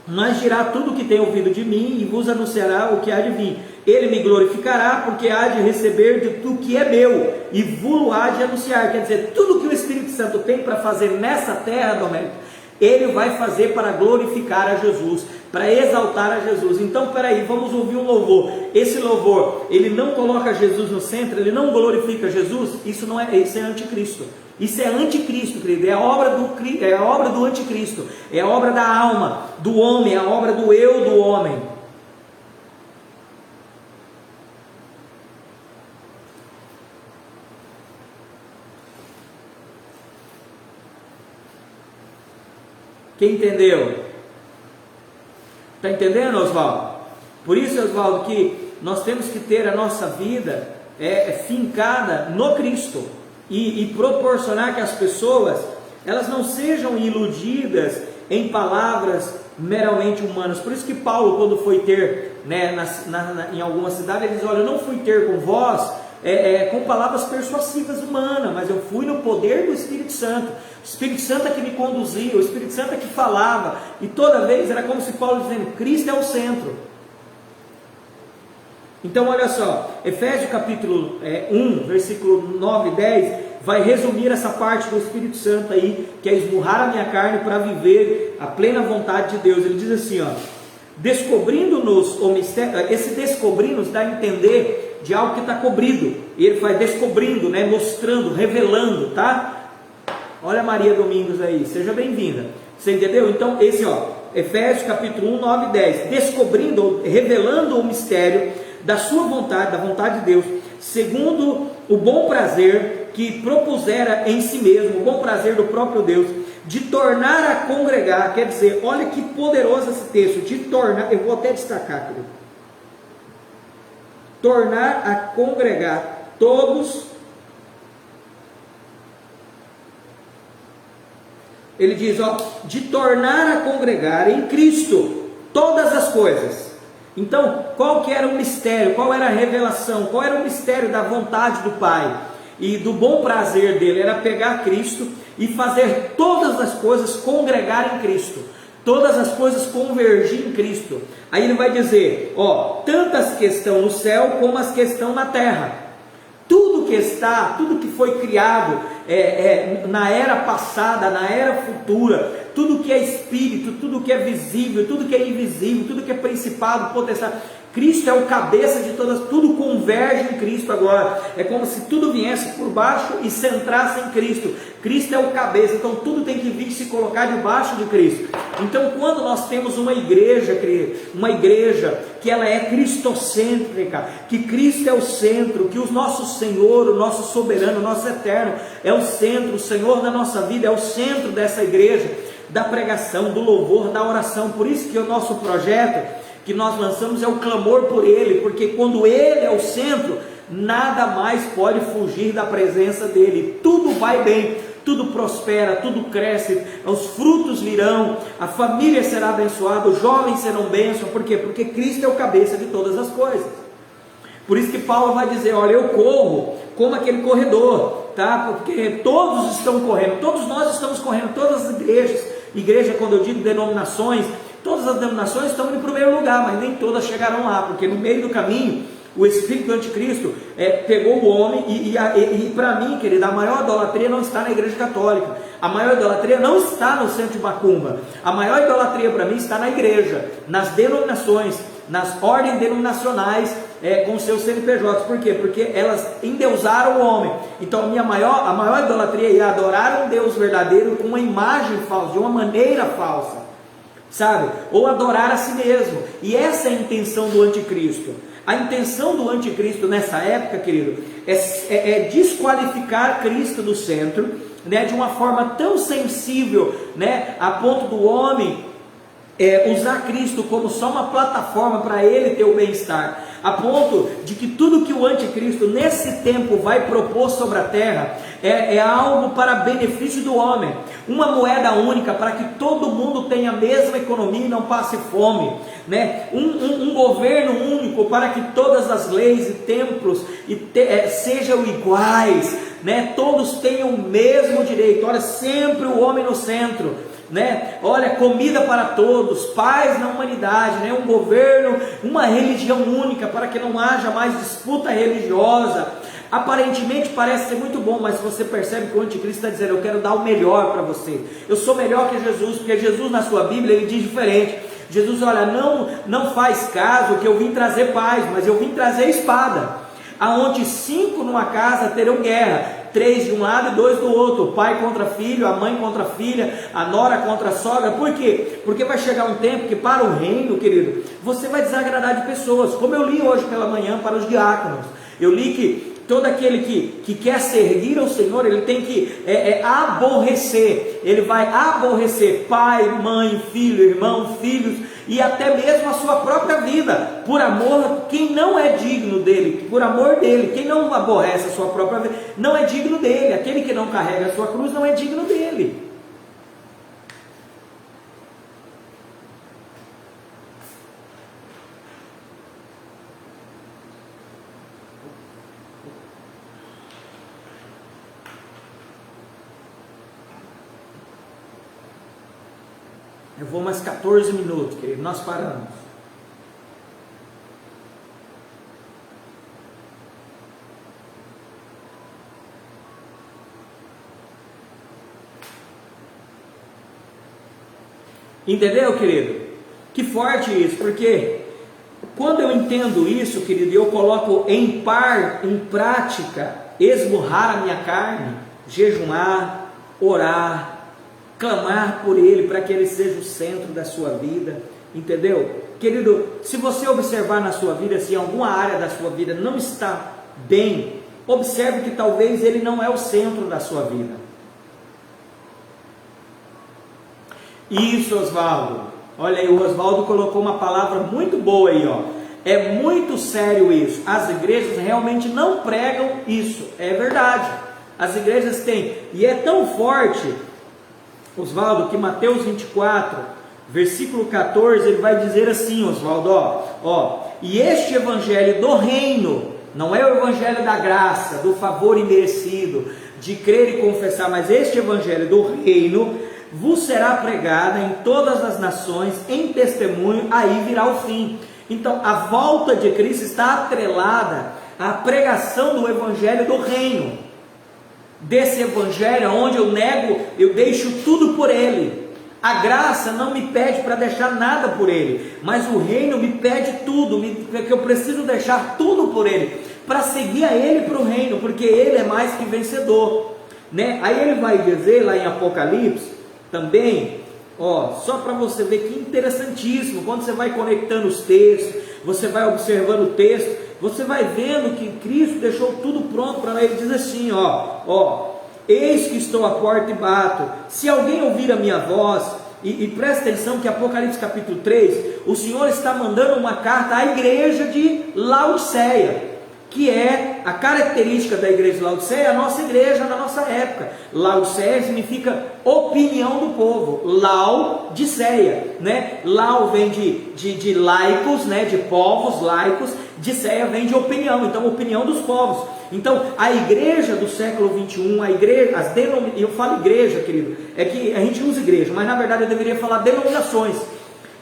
mas dirá tudo o que tem ouvido de mim e vos anunciará o que há de vir. Ele me glorificará, porque há de receber de tudo que é meu e vos há de anunciar. Quer dizer, tudo que o Espírito Santo tem para fazer nessa terra, Domênico, ele vai fazer para glorificar a Jesus, para exaltar a Jesus. Então, peraí, vamos ouvir um louvor. Esse louvor, ele não coloca Jesus no centro, ele não glorifica Jesus. Isso é anticristo. Isso é anticristo, querido. É a obra do anticristo. É a obra da alma, do homem, é a obra do eu do homem. Quem entendeu? Está entendendo, Oswaldo? Por isso, Oswaldo, que nós temos que ter a nossa vida fincada no Cristo e proporcionar que as pessoas elas não sejam iludidas em palavras meramente humanas. Por isso que Paulo, quando foi ter, né, em alguma cidade, ele diz: olha, eu não fui ter com vós com palavras persuasivas humanas, mas eu fui no poder do Espírito Santo. O Espírito Santo é que me conduzia, o Espírito Santo é que falava, e toda vez era como se Paulo dizendo: Cristo é o centro. Então olha só, Efésios capítulo 1, versículo 9 e 10, vai resumir essa parte do Espírito Santo aí, que é esmurrar a minha carne para viver a plena vontade de Deus. Ele diz assim, ó: descobrindo-nos o mistério. Esse descobrir nos dá a entender de algo que está cobrido, e ele vai descobrindo, né, mostrando, revelando, tá? Olha a Maria Domingos aí, seja bem-vinda. Você entendeu? Então esse, ó, Efésios capítulo 1, 9 e 10, descobrindo, revelando o mistério da sua vontade, da vontade de Deus, segundo o bom prazer que propusera em si mesmo, o bom prazer do próprio Deus, de tornar a congregar. Quer dizer, olha que poderoso esse texto, de tornar, eu vou até destacar, querido, tornar a congregar todos. Ele diz, ó, de tornar a congregar em Cristo todas as coisas. Então, qual que era o mistério? Qual era a revelação? Qual era o mistério da vontade do Pai e do bom prazer dele? Era pegar Cristo e fazer todas as coisas congregar em Cristo, todas as coisas convergir em Cristo. Aí ele vai dizer, ó, tantas que estão no céu como as que estão na terra. Tudo que está, tudo que foi criado na era passada, na era futura, tudo que é espírito, tudo que é visível, tudo que é invisível, tudo que é principado, potestade, Cristo é o cabeça de todas, tudo converge em Cristo agora. É como se tudo viesse por baixo e centrasse em Cristo. Cristo é o cabeça, então tudo tem que vir se colocar debaixo de Cristo. Então quando nós temos uma igreja que ela é cristocêntrica, que Cristo é o centro, que o nosso Senhor, o nosso soberano, o nosso eterno é o centro, o Senhor da nossa vida é o centro dessa igreja, da pregação, do louvor, da oração. Por isso que o nosso projeto que nós lançamos é o clamor por Ele, porque quando Ele é o centro, nada mais pode fugir da presença dEle. Tudo vai bem, tudo prospera, tudo cresce, os frutos virão, a família será abençoada, os jovens serão bênçãos. Por quê? Porque Cristo é o cabeça de todas as coisas. Por isso que Paulo vai dizer, olha, eu corro como aquele corredor, tá? Porque todos estão correndo, todos nós estamos correndo, todas as igreja, quando eu digo denominações, todas as denominações estão indo para o mesmo lugar, mas nem todas chegaram lá, porque no meio do caminho, o espírito do anticristo pegou o homem, e para mim, querido, a maior idolatria não está na igreja católica, a maior idolatria não está no centro de Macumba, a maior idolatria para mim está na igreja, nas denominações, nas ordens denominacionais, com seus CNPJs. Por quê? Porque elas endeusaram o homem. Então a maior idolatria é adorar um Deus verdadeiro com uma imagem falsa, de uma maneira falsa, sabe? Ou adorar a si mesmo. E essa é a intenção do anticristo. A intenção do anticristo nessa época, querido, é desqualificar Cristo do centro, né, de uma forma tão sensível, né, a ponto do homem usar Cristo como só uma plataforma para ele ter o bem-estar, a ponto de que tudo que o anticristo nesse tempo vai propor sobre a terra é algo para benefício do homem, uma moeda única para que todo mundo tenha a mesma economia e não passe fome, né? um governo único para que todas as leis e templos sejam iguais, né? Todos tenham o mesmo direito. Olha, sempre o homem no centro, né? Olha, comida para todos, paz na humanidade, né? Um governo, uma religião única, para que não haja mais disputa religiosa. Aparentemente parece ser muito bom, mas você percebe que o anticristo está dizendo: eu quero dar o melhor para você, eu sou melhor que Jesus, porque Jesus na sua Bíblia ele diz diferente. Jesus, olha, não faz caso que eu vim trazer paz, mas eu vim trazer espada. Aonde 5 numa casa terão guerra, 3 de um lado e 2 do outro, o pai contra filho, a mãe contra a filha, a nora contra a sogra. Por quê? Porque vai chegar um tempo que para o reino, querido, você vai desagradar de pessoas, como eu li hoje pela manhã para os diáconos. Eu li que todo aquele que quer servir ao Senhor, ele tem que aborrecer, ele vai aborrecer pai, mãe, filho, irmão, filhos, e até mesmo a sua própria vida, por amor, quem não é digno dele, por amor dele, quem não aborrece a sua própria vida, não é digno dele, aquele que não carrega a sua cruz não é digno dele. Eu vou mais 14 minutos, querido, nós paramos. Entendeu, querido? Que forte isso, porque quando eu entendo isso, querido, eu coloco em prática, esmurrar a minha carne, jejuar, orar, clamar por Ele, para que Ele seja o centro da sua vida, entendeu? Querido, se você observar na sua vida, se alguma área da sua vida não está bem, observe que talvez Ele não é o centro da sua vida. Isso, Oswaldo, olha aí, o Oswaldo colocou uma palavra muito boa aí, ó. É muito sério isso, as igrejas realmente não pregam isso, é verdade, as igrejas têm, e é tão forte, Oswaldo, que Mateus 24, versículo 14, ele vai dizer assim, Oswaldo, e este evangelho do reino, não é o evangelho da graça, do favor imerecido, de crer e confessar, mas este evangelho do reino, vos será pregada em todas as nações, em testemunho, aí virá o fim. Então, a volta de Cristo está atrelada à pregação do evangelho do reino, desse evangelho onde eu nego, eu deixo tudo por Ele. A graça não me pede para deixar nada por Ele, mas o reino me pede tudo, que eu preciso deixar tudo por Ele, para seguir a Ele para o reino, porque Ele é mais que vencedor, né? Aí ele vai dizer lá em Apocalipse, também, só para você ver que interessantíssimo, quando você vai conectando os textos, você vai observando o texto, você vai vendo que Cristo deixou tudo pronto para ele. Diz assim, eis que estou à porta e bato, se alguém ouvir a minha voz, e presta atenção que Apocalipse capítulo 3, o Senhor está mandando uma carta à igreja de Laodiceia, que é a característica da igreja de Laodiceia, a nossa igreja na nossa época. Laodiceia significa opinião do povo, Laodiceia, né? Lau vem de laicos, né? De povos laicos, Diceia vem de opinião, então opinião dos povos. Então a igreja do século 21, a igreja, eu falo igreja, querido, é que a gente usa igreja, mas na verdade eu deveria falar denominações,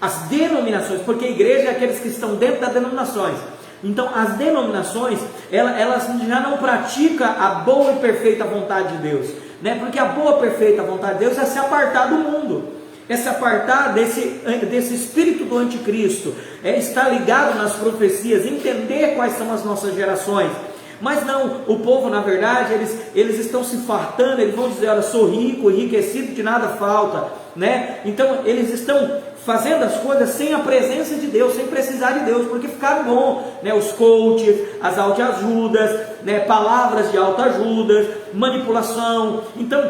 as denominações, porque a igreja é aqueles que estão dentro das denominações. Então as denominações, elas já não praticam a boa e perfeita vontade de Deus, né? Porque a boa e perfeita vontade de Deus é se apartar do mundo, é se apartar desse espírito do anticristo, é estar ligado nas profecias, entender quais são as nossas gerações. Mas não, o povo na verdade, eles estão se fartando, eles vão dizer, olha, sou rico, enriquecido, de nada falta, né? Então eles estão fazendo as coisas sem a presença de Deus, sem precisar de Deus, porque ficaram bom, né? Os coaches, as autoajudas, né? Palavras de autoajudas, manipulação. Então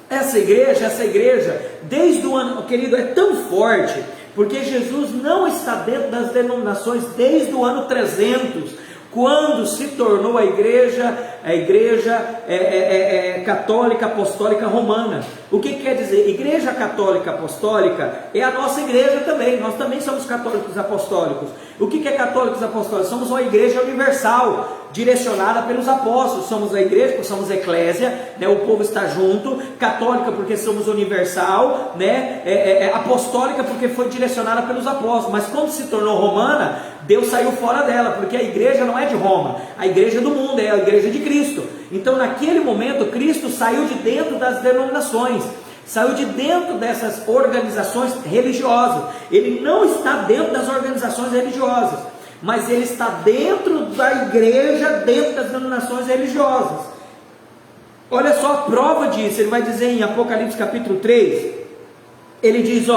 essa igreja, desde o ano, querido, é tão forte, porque Jesus não está dentro das denominações desde o ano 300, quando se tornou a igreja católica apostólica romana. O que quer dizer? Igreja católica apostólica é a nossa igreja também, nós também somos católicos apostólicos. O que é católicos apostólicos? Somos uma igreja universal, direcionada pelos apóstolos. Somos a igreja porque somos eclésia, né? O povo está junto. Católica porque somos universal, né? Apostólica porque foi direcionada pelos apóstolos. Mas quando se tornou romana, Deus saiu fora dela, porque a igreja não é de Roma, a igreja é do mundo, é a igreja de Cristo. Então naquele momento Cristo saiu de dentro das denominações, saiu de dentro dessas organizações religiosas. Ele não está dentro das organizações religiosas, mas ele está dentro da igreja, dentro das denominações religiosas. Olha só a prova disso. Ele vai dizer em Apocalipse capítulo 3, ele diz,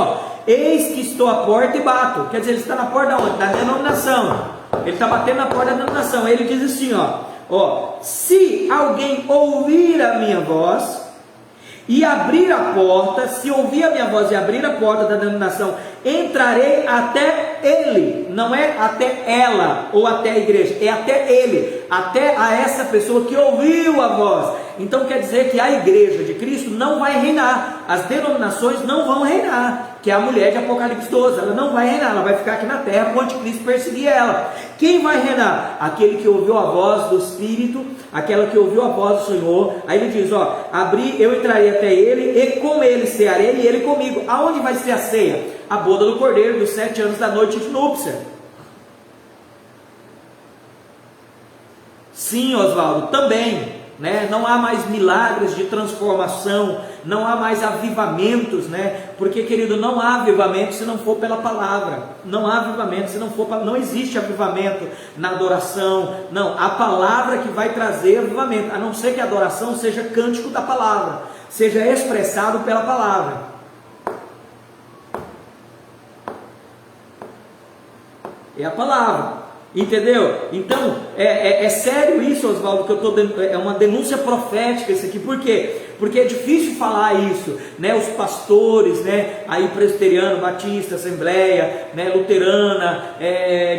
eis que estou à porta e bato. Quer dizer, ele está na porta da onde? Da denominação. Ele está batendo na porta da denominação. Aí ele diz assim, se alguém ouvir a minha voz e abrir a porta, se ouvir a minha voz e abrir a porta da denominação, entrarei até ele. Não é até ela ou até a igreja, é até ele, até a essa pessoa que ouviu a voz. Então quer dizer que a igreja de Cristo não vai reinar, as denominações não vão reinar, que é a mulher de Apocalipse 12, ela não vai reinar, ela vai ficar aqui na terra para o anticristo perseguir ela. Quem vai reinar? Aquele que ouviu a voz do Espírito, aquela que ouviu a voz do Senhor. Aí ele diz, eu entrarei até ele, e com ele cearei, e ele comigo. Aonde vai ser a ceia? A boda do Cordeiro, dos 7 anos da noite de núpcia. Sim, Oswaldo, também, né? Não há mais milagres de transformação, não há mais avivamentos, né? Porque, querido, não há avivamento se não for pela palavra. Não há avivamento se não for não existe avivamento na adoração. Não, a palavra que vai trazer avivamento, a não ser que a adoração seja cântico da palavra, seja expressado pela palavra. É a palavra, entendeu? Então, é sério isso, Oswaldo, que eu estou dando, é uma denúncia profética isso aqui. Por quê? Porque é difícil falar isso, né? Os pastores, né? Aí presbiteriano, batista, assembleia, né? Luterana,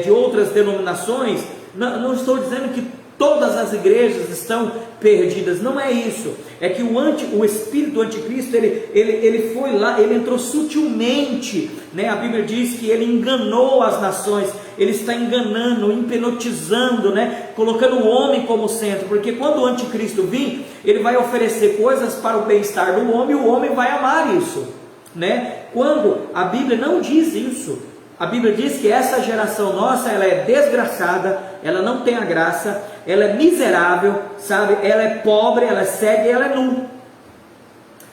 de outras denominações, não estou dizendo que todas as igrejas estão perdidas, não é isso. É que o espírito do anticristo, ele foi lá, ele entrou sutilmente, né? A Bíblia diz que ele enganou as nações, ele está enganando, hipnotizando, né? Colocando o homem como centro, porque quando o anticristo vir, ele vai oferecer coisas para o bem-estar do homem, e o homem vai amar isso, né? Quando a Bíblia não diz isso, a Bíblia diz que essa geração nossa, ela é desgraçada, ela não tem a graça, ela é miserável, sabe? Ela é pobre, ela é cega e ela é nu.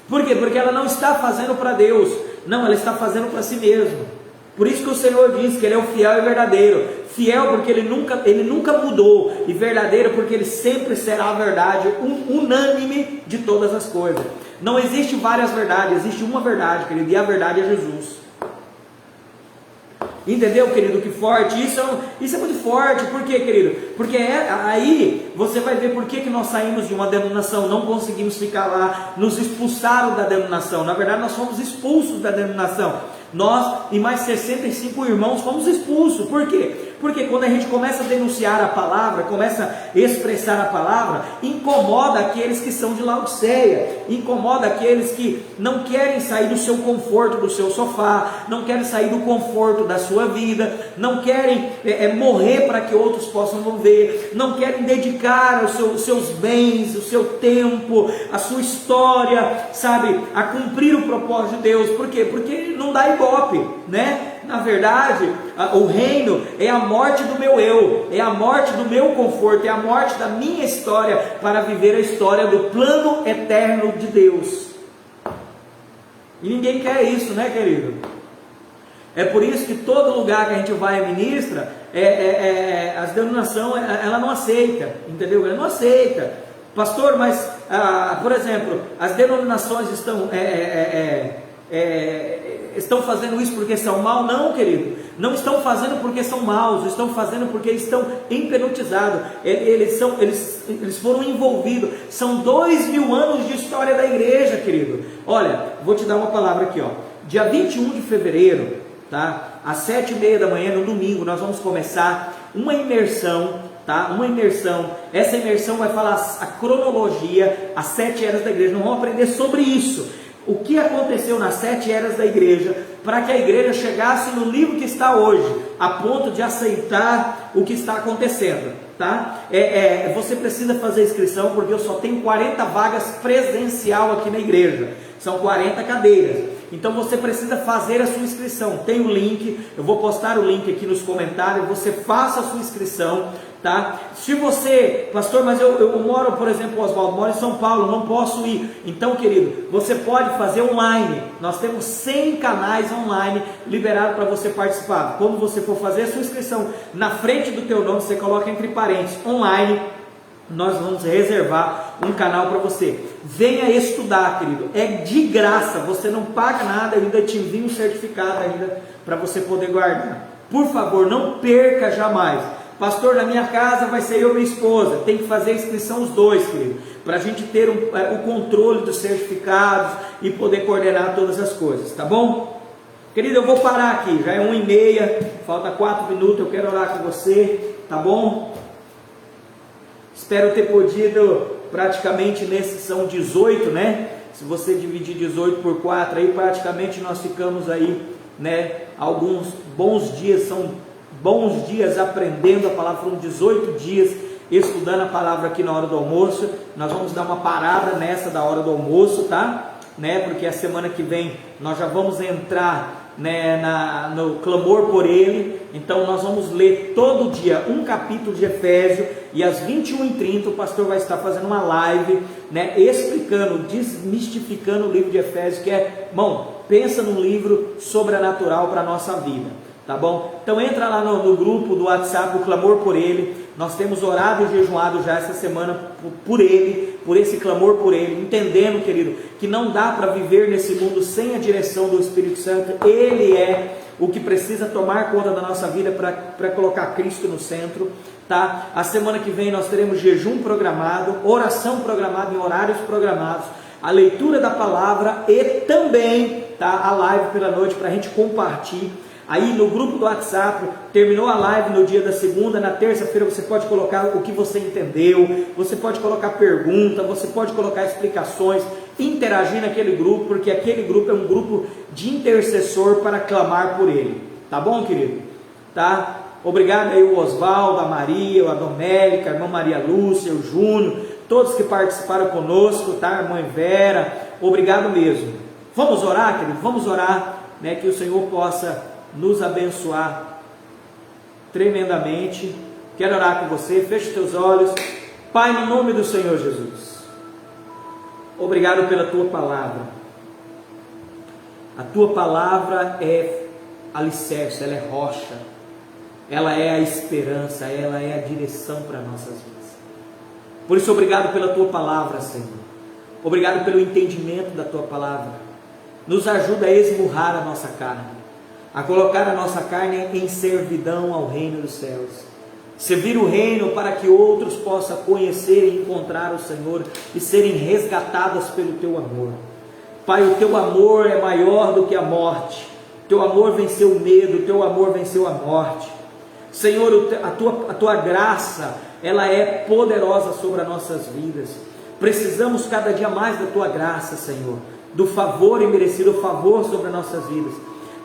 Por quê? Porque ela não está fazendo para Deus, não, ela está fazendo para si mesma. Por isso que o Senhor diz que Ele é o fiel e verdadeiro. Fiel porque Ele nunca mudou, e verdadeiro porque Ele sempre será a verdade, unânime de todas as coisas. Não existe várias verdades, existe uma verdade, querido, e a verdade é Jesus. Entendeu, querido? Que forte, isso é muito forte. Por quê, querido? Porque aí você vai ver por que nós saímos de uma denominação, não conseguimos ficar lá, nos expulsaram da denominação. Na verdade, nós fomos expulsos da denominação. Nós e mais 65 irmãos fomos expulsos. Por quê? Porque quando a gente começa a denunciar a palavra, começa a expressar a palavra, incomoda aqueles que são de Laodiceia, incomoda aqueles que não querem sair do seu conforto, do seu sofá, não querem sair do conforto da sua vida, não querem morrer para que outros possam ver, não querem dedicar os seus bens, o seu tempo, a sua história, sabe, a cumprir o propósito de Deus. Por quê? Porque não dá ibope, né? Na verdade, o reino é a morte do meu eu, é a morte do meu conforto, é a morte da minha história para viver a história do plano eterno de Deus. E ninguém quer isso, né, querido? É por isso que todo lugar que a gente vai e ministra, as denominações, ela não aceita, entendeu? Ela não aceita. Pastor, mas, por exemplo, as denominações estão fazendo isso porque são maus? Não, querido, não estão fazendo porque são maus, estão fazendo porque eles estão hipnotizados, eles foram envolvidos. São 2000 anos de história da igreja, querido. Olha, vou te dar uma palavra aqui, dia 21 de fevereiro, tá? Às 7h30 da manhã, no domingo, nós vamos começar uma imersão, tá? Uma imersão. Essa imersão vai falar a cronologia, as 7 eras da igreja. Nós vamos aprender sobre isso. o que aconteceu nas 7 eras da igreja, para que a igreja chegasse no nível que está hoje, a ponto de aceitar o que está acontecendo, tá? Você precisa fazer inscrição, porque eu só tenho 40 vagas presencial aqui na igreja, são 40 cadeiras. Então você precisa fazer a sua inscrição. Tem o link, eu vou postar o link aqui nos comentários. Você faça a sua inscrição, tá? Se você, pastor, mas eu moro, por exemplo, Oswaldo, moro em São Paulo, não posso ir. Então, querido, você pode fazer online. Nós temos 100 canais online liberados para você participar. Quando você for fazer a sua inscrição, na frente do teu nome você coloca entre parênteses online. Nós vamos reservar um canal para você. Venha estudar, querido. É de graça, você não paga nada, ainda te envio um certificado ainda para você poder guardar. Por favor, não perca jamais. Pastor, na minha casa vai ser eu e minha esposa. Tem que fazer a inscrição os dois, querido, para a gente ter o controle dos certificados e poder coordenar todas as coisas, tá bom? Querido, eu vou parar aqui, já é 1h30, falta 4 minutos, eu quero orar com você, tá bom? Espero ter podido, praticamente nesses são 18, né? Se você dividir 18 por 4, aí praticamente nós ficamos aí, né? Alguns bons dias, são bons dias aprendendo a palavra, foram 18 dias estudando a palavra aqui na hora do almoço. Nós vamos dar uma parada nessa da hora do almoço, tá? Né? Porque a semana que vem nós já vamos entrar, né, no clamor por ele. Então nós vamos ler todo dia um capítulo de Efésios, e às 21h30 o pastor vai estar fazendo uma live, né, explicando, desmistificando o livro de Efésios, que é, irmão, pensa num livro sobrenatural para a nossa vida, tá bom? Então entra lá no grupo do WhatsApp, o clamor por ele. Nós temos orado e jejuado já essa semana por ele, por esse clamor por ele, entendendo, querido, que não dá para viver nesse mundo sem a direção do Espírito Santo. Ele é o que precisa tomar conta da nossa vida para colocar Cristo no centro, tá? A semana que vem nós teremos jejum programado, oração programada em horários programados, a leitura da palavra e também, tá, a live pela noite para a gente compartilhar. Aí no grupo do WhatsApp, terminou a live no dia da segunda, na terça-feira você pode colocar o que você entendeu, você pode colocar pergunta, você pode colocar explicações, interagir naquele grupo, porque aquele grupo é um grupo de intercessor para clamar por ele, tá bom, querido? Tá? Obrigado aí o Oswaldo, a Maria, a Domélica, a irmã Maria Lúcia, o Júnior, todos que participaram conosco, tá? A irmã Vera, obrigado mesmo. Vamos orar, querido? Vamos orar, né? Que o Senhor possa nos abençoar tremendamente. Quero orar com você, feche teus olhos. Pai, no nome do Senhor Jesus, obrigado pela tua palavra. A tua palavra é alicerce, ela é rocha, ela é a esperança, ela é a direção para nossas vidas. Por isso, obrigado pela tua palavra, Senhor. Obrigado pelo entendimento da tua palavra. Nos ajuda a esmurrar a nossa carne, a colocar a nossa carne em servidão ao reino dos céus, servir o reino para que outros possam conhecer e encontrar o Senhor e serem resgatados pelo teu amor. Pai, o teu amor é maior do que a morte, o teu amor venceu o medo, o teu amor venceu a morte. Senhor, a tua graça, ela é poderosa sobre as nossas vidas. Precisamos cada dia mais da tua graça, Senhor, do favor imerecido, o favor sobre as nossas vidas,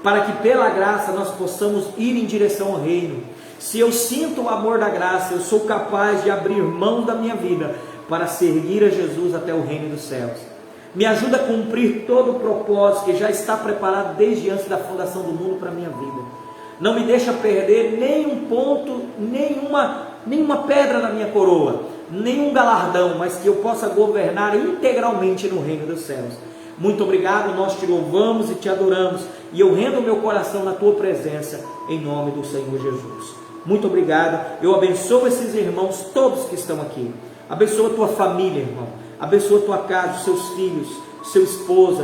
para que pela graça nós possamos ir em direção ao reino. Se eu sinto o amor da graça, eu sou capaz de abrir mão da minha vida para seguir a Jesus até o reino dos céus. Me ajuda a cumprir todo o propósito que já está preparado desde antes da fundação do mundo para a minha vida. Não me deixa perder nenhum ponto, nenhuma pedra na minha coroa, nenhum galardão, mas que eu possa governar integralmente no reino dos céus. Muito obrigado, nós te louvamos e te adoramos, e eu rendo o meu coração na tua presença, em nome do Senhor Jesus. Muito obrigado, eu abençoo esses irmãos todos que estão aqui. Abençoa a tua família, irmão, abençoa a tua casa, os seus filhos, sua esposa,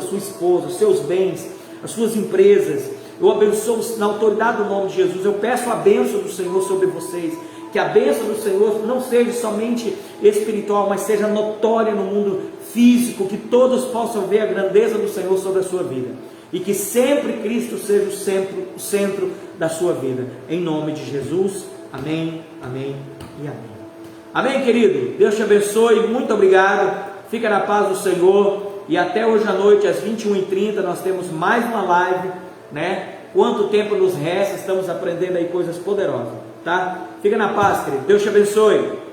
os seus bens, as suas empresas. Eu abençoo na autoridade do nome de Jesus. Eu peço a bênção do Senhor sobre vocês, que a bênção do Senhor não seja somente espiritual, mas seja notória no mundo físico, que todos possam ver a grandeza do Senhor sobre a sua vida, e que sempre Cristo seja o centro da sua vida, em nome de Jesus, amém, amém e amém. Amém, querido? Deus te abençoe, muito obrigado, fica na paz do Senhor, E até hoje à noite, às 21h30, nós temos mais uma live, né? Quanto tempo nos resta? Estamos aprendendo aí coisas poderosas, tá? Fica na paz, querido. Deus te abençoe.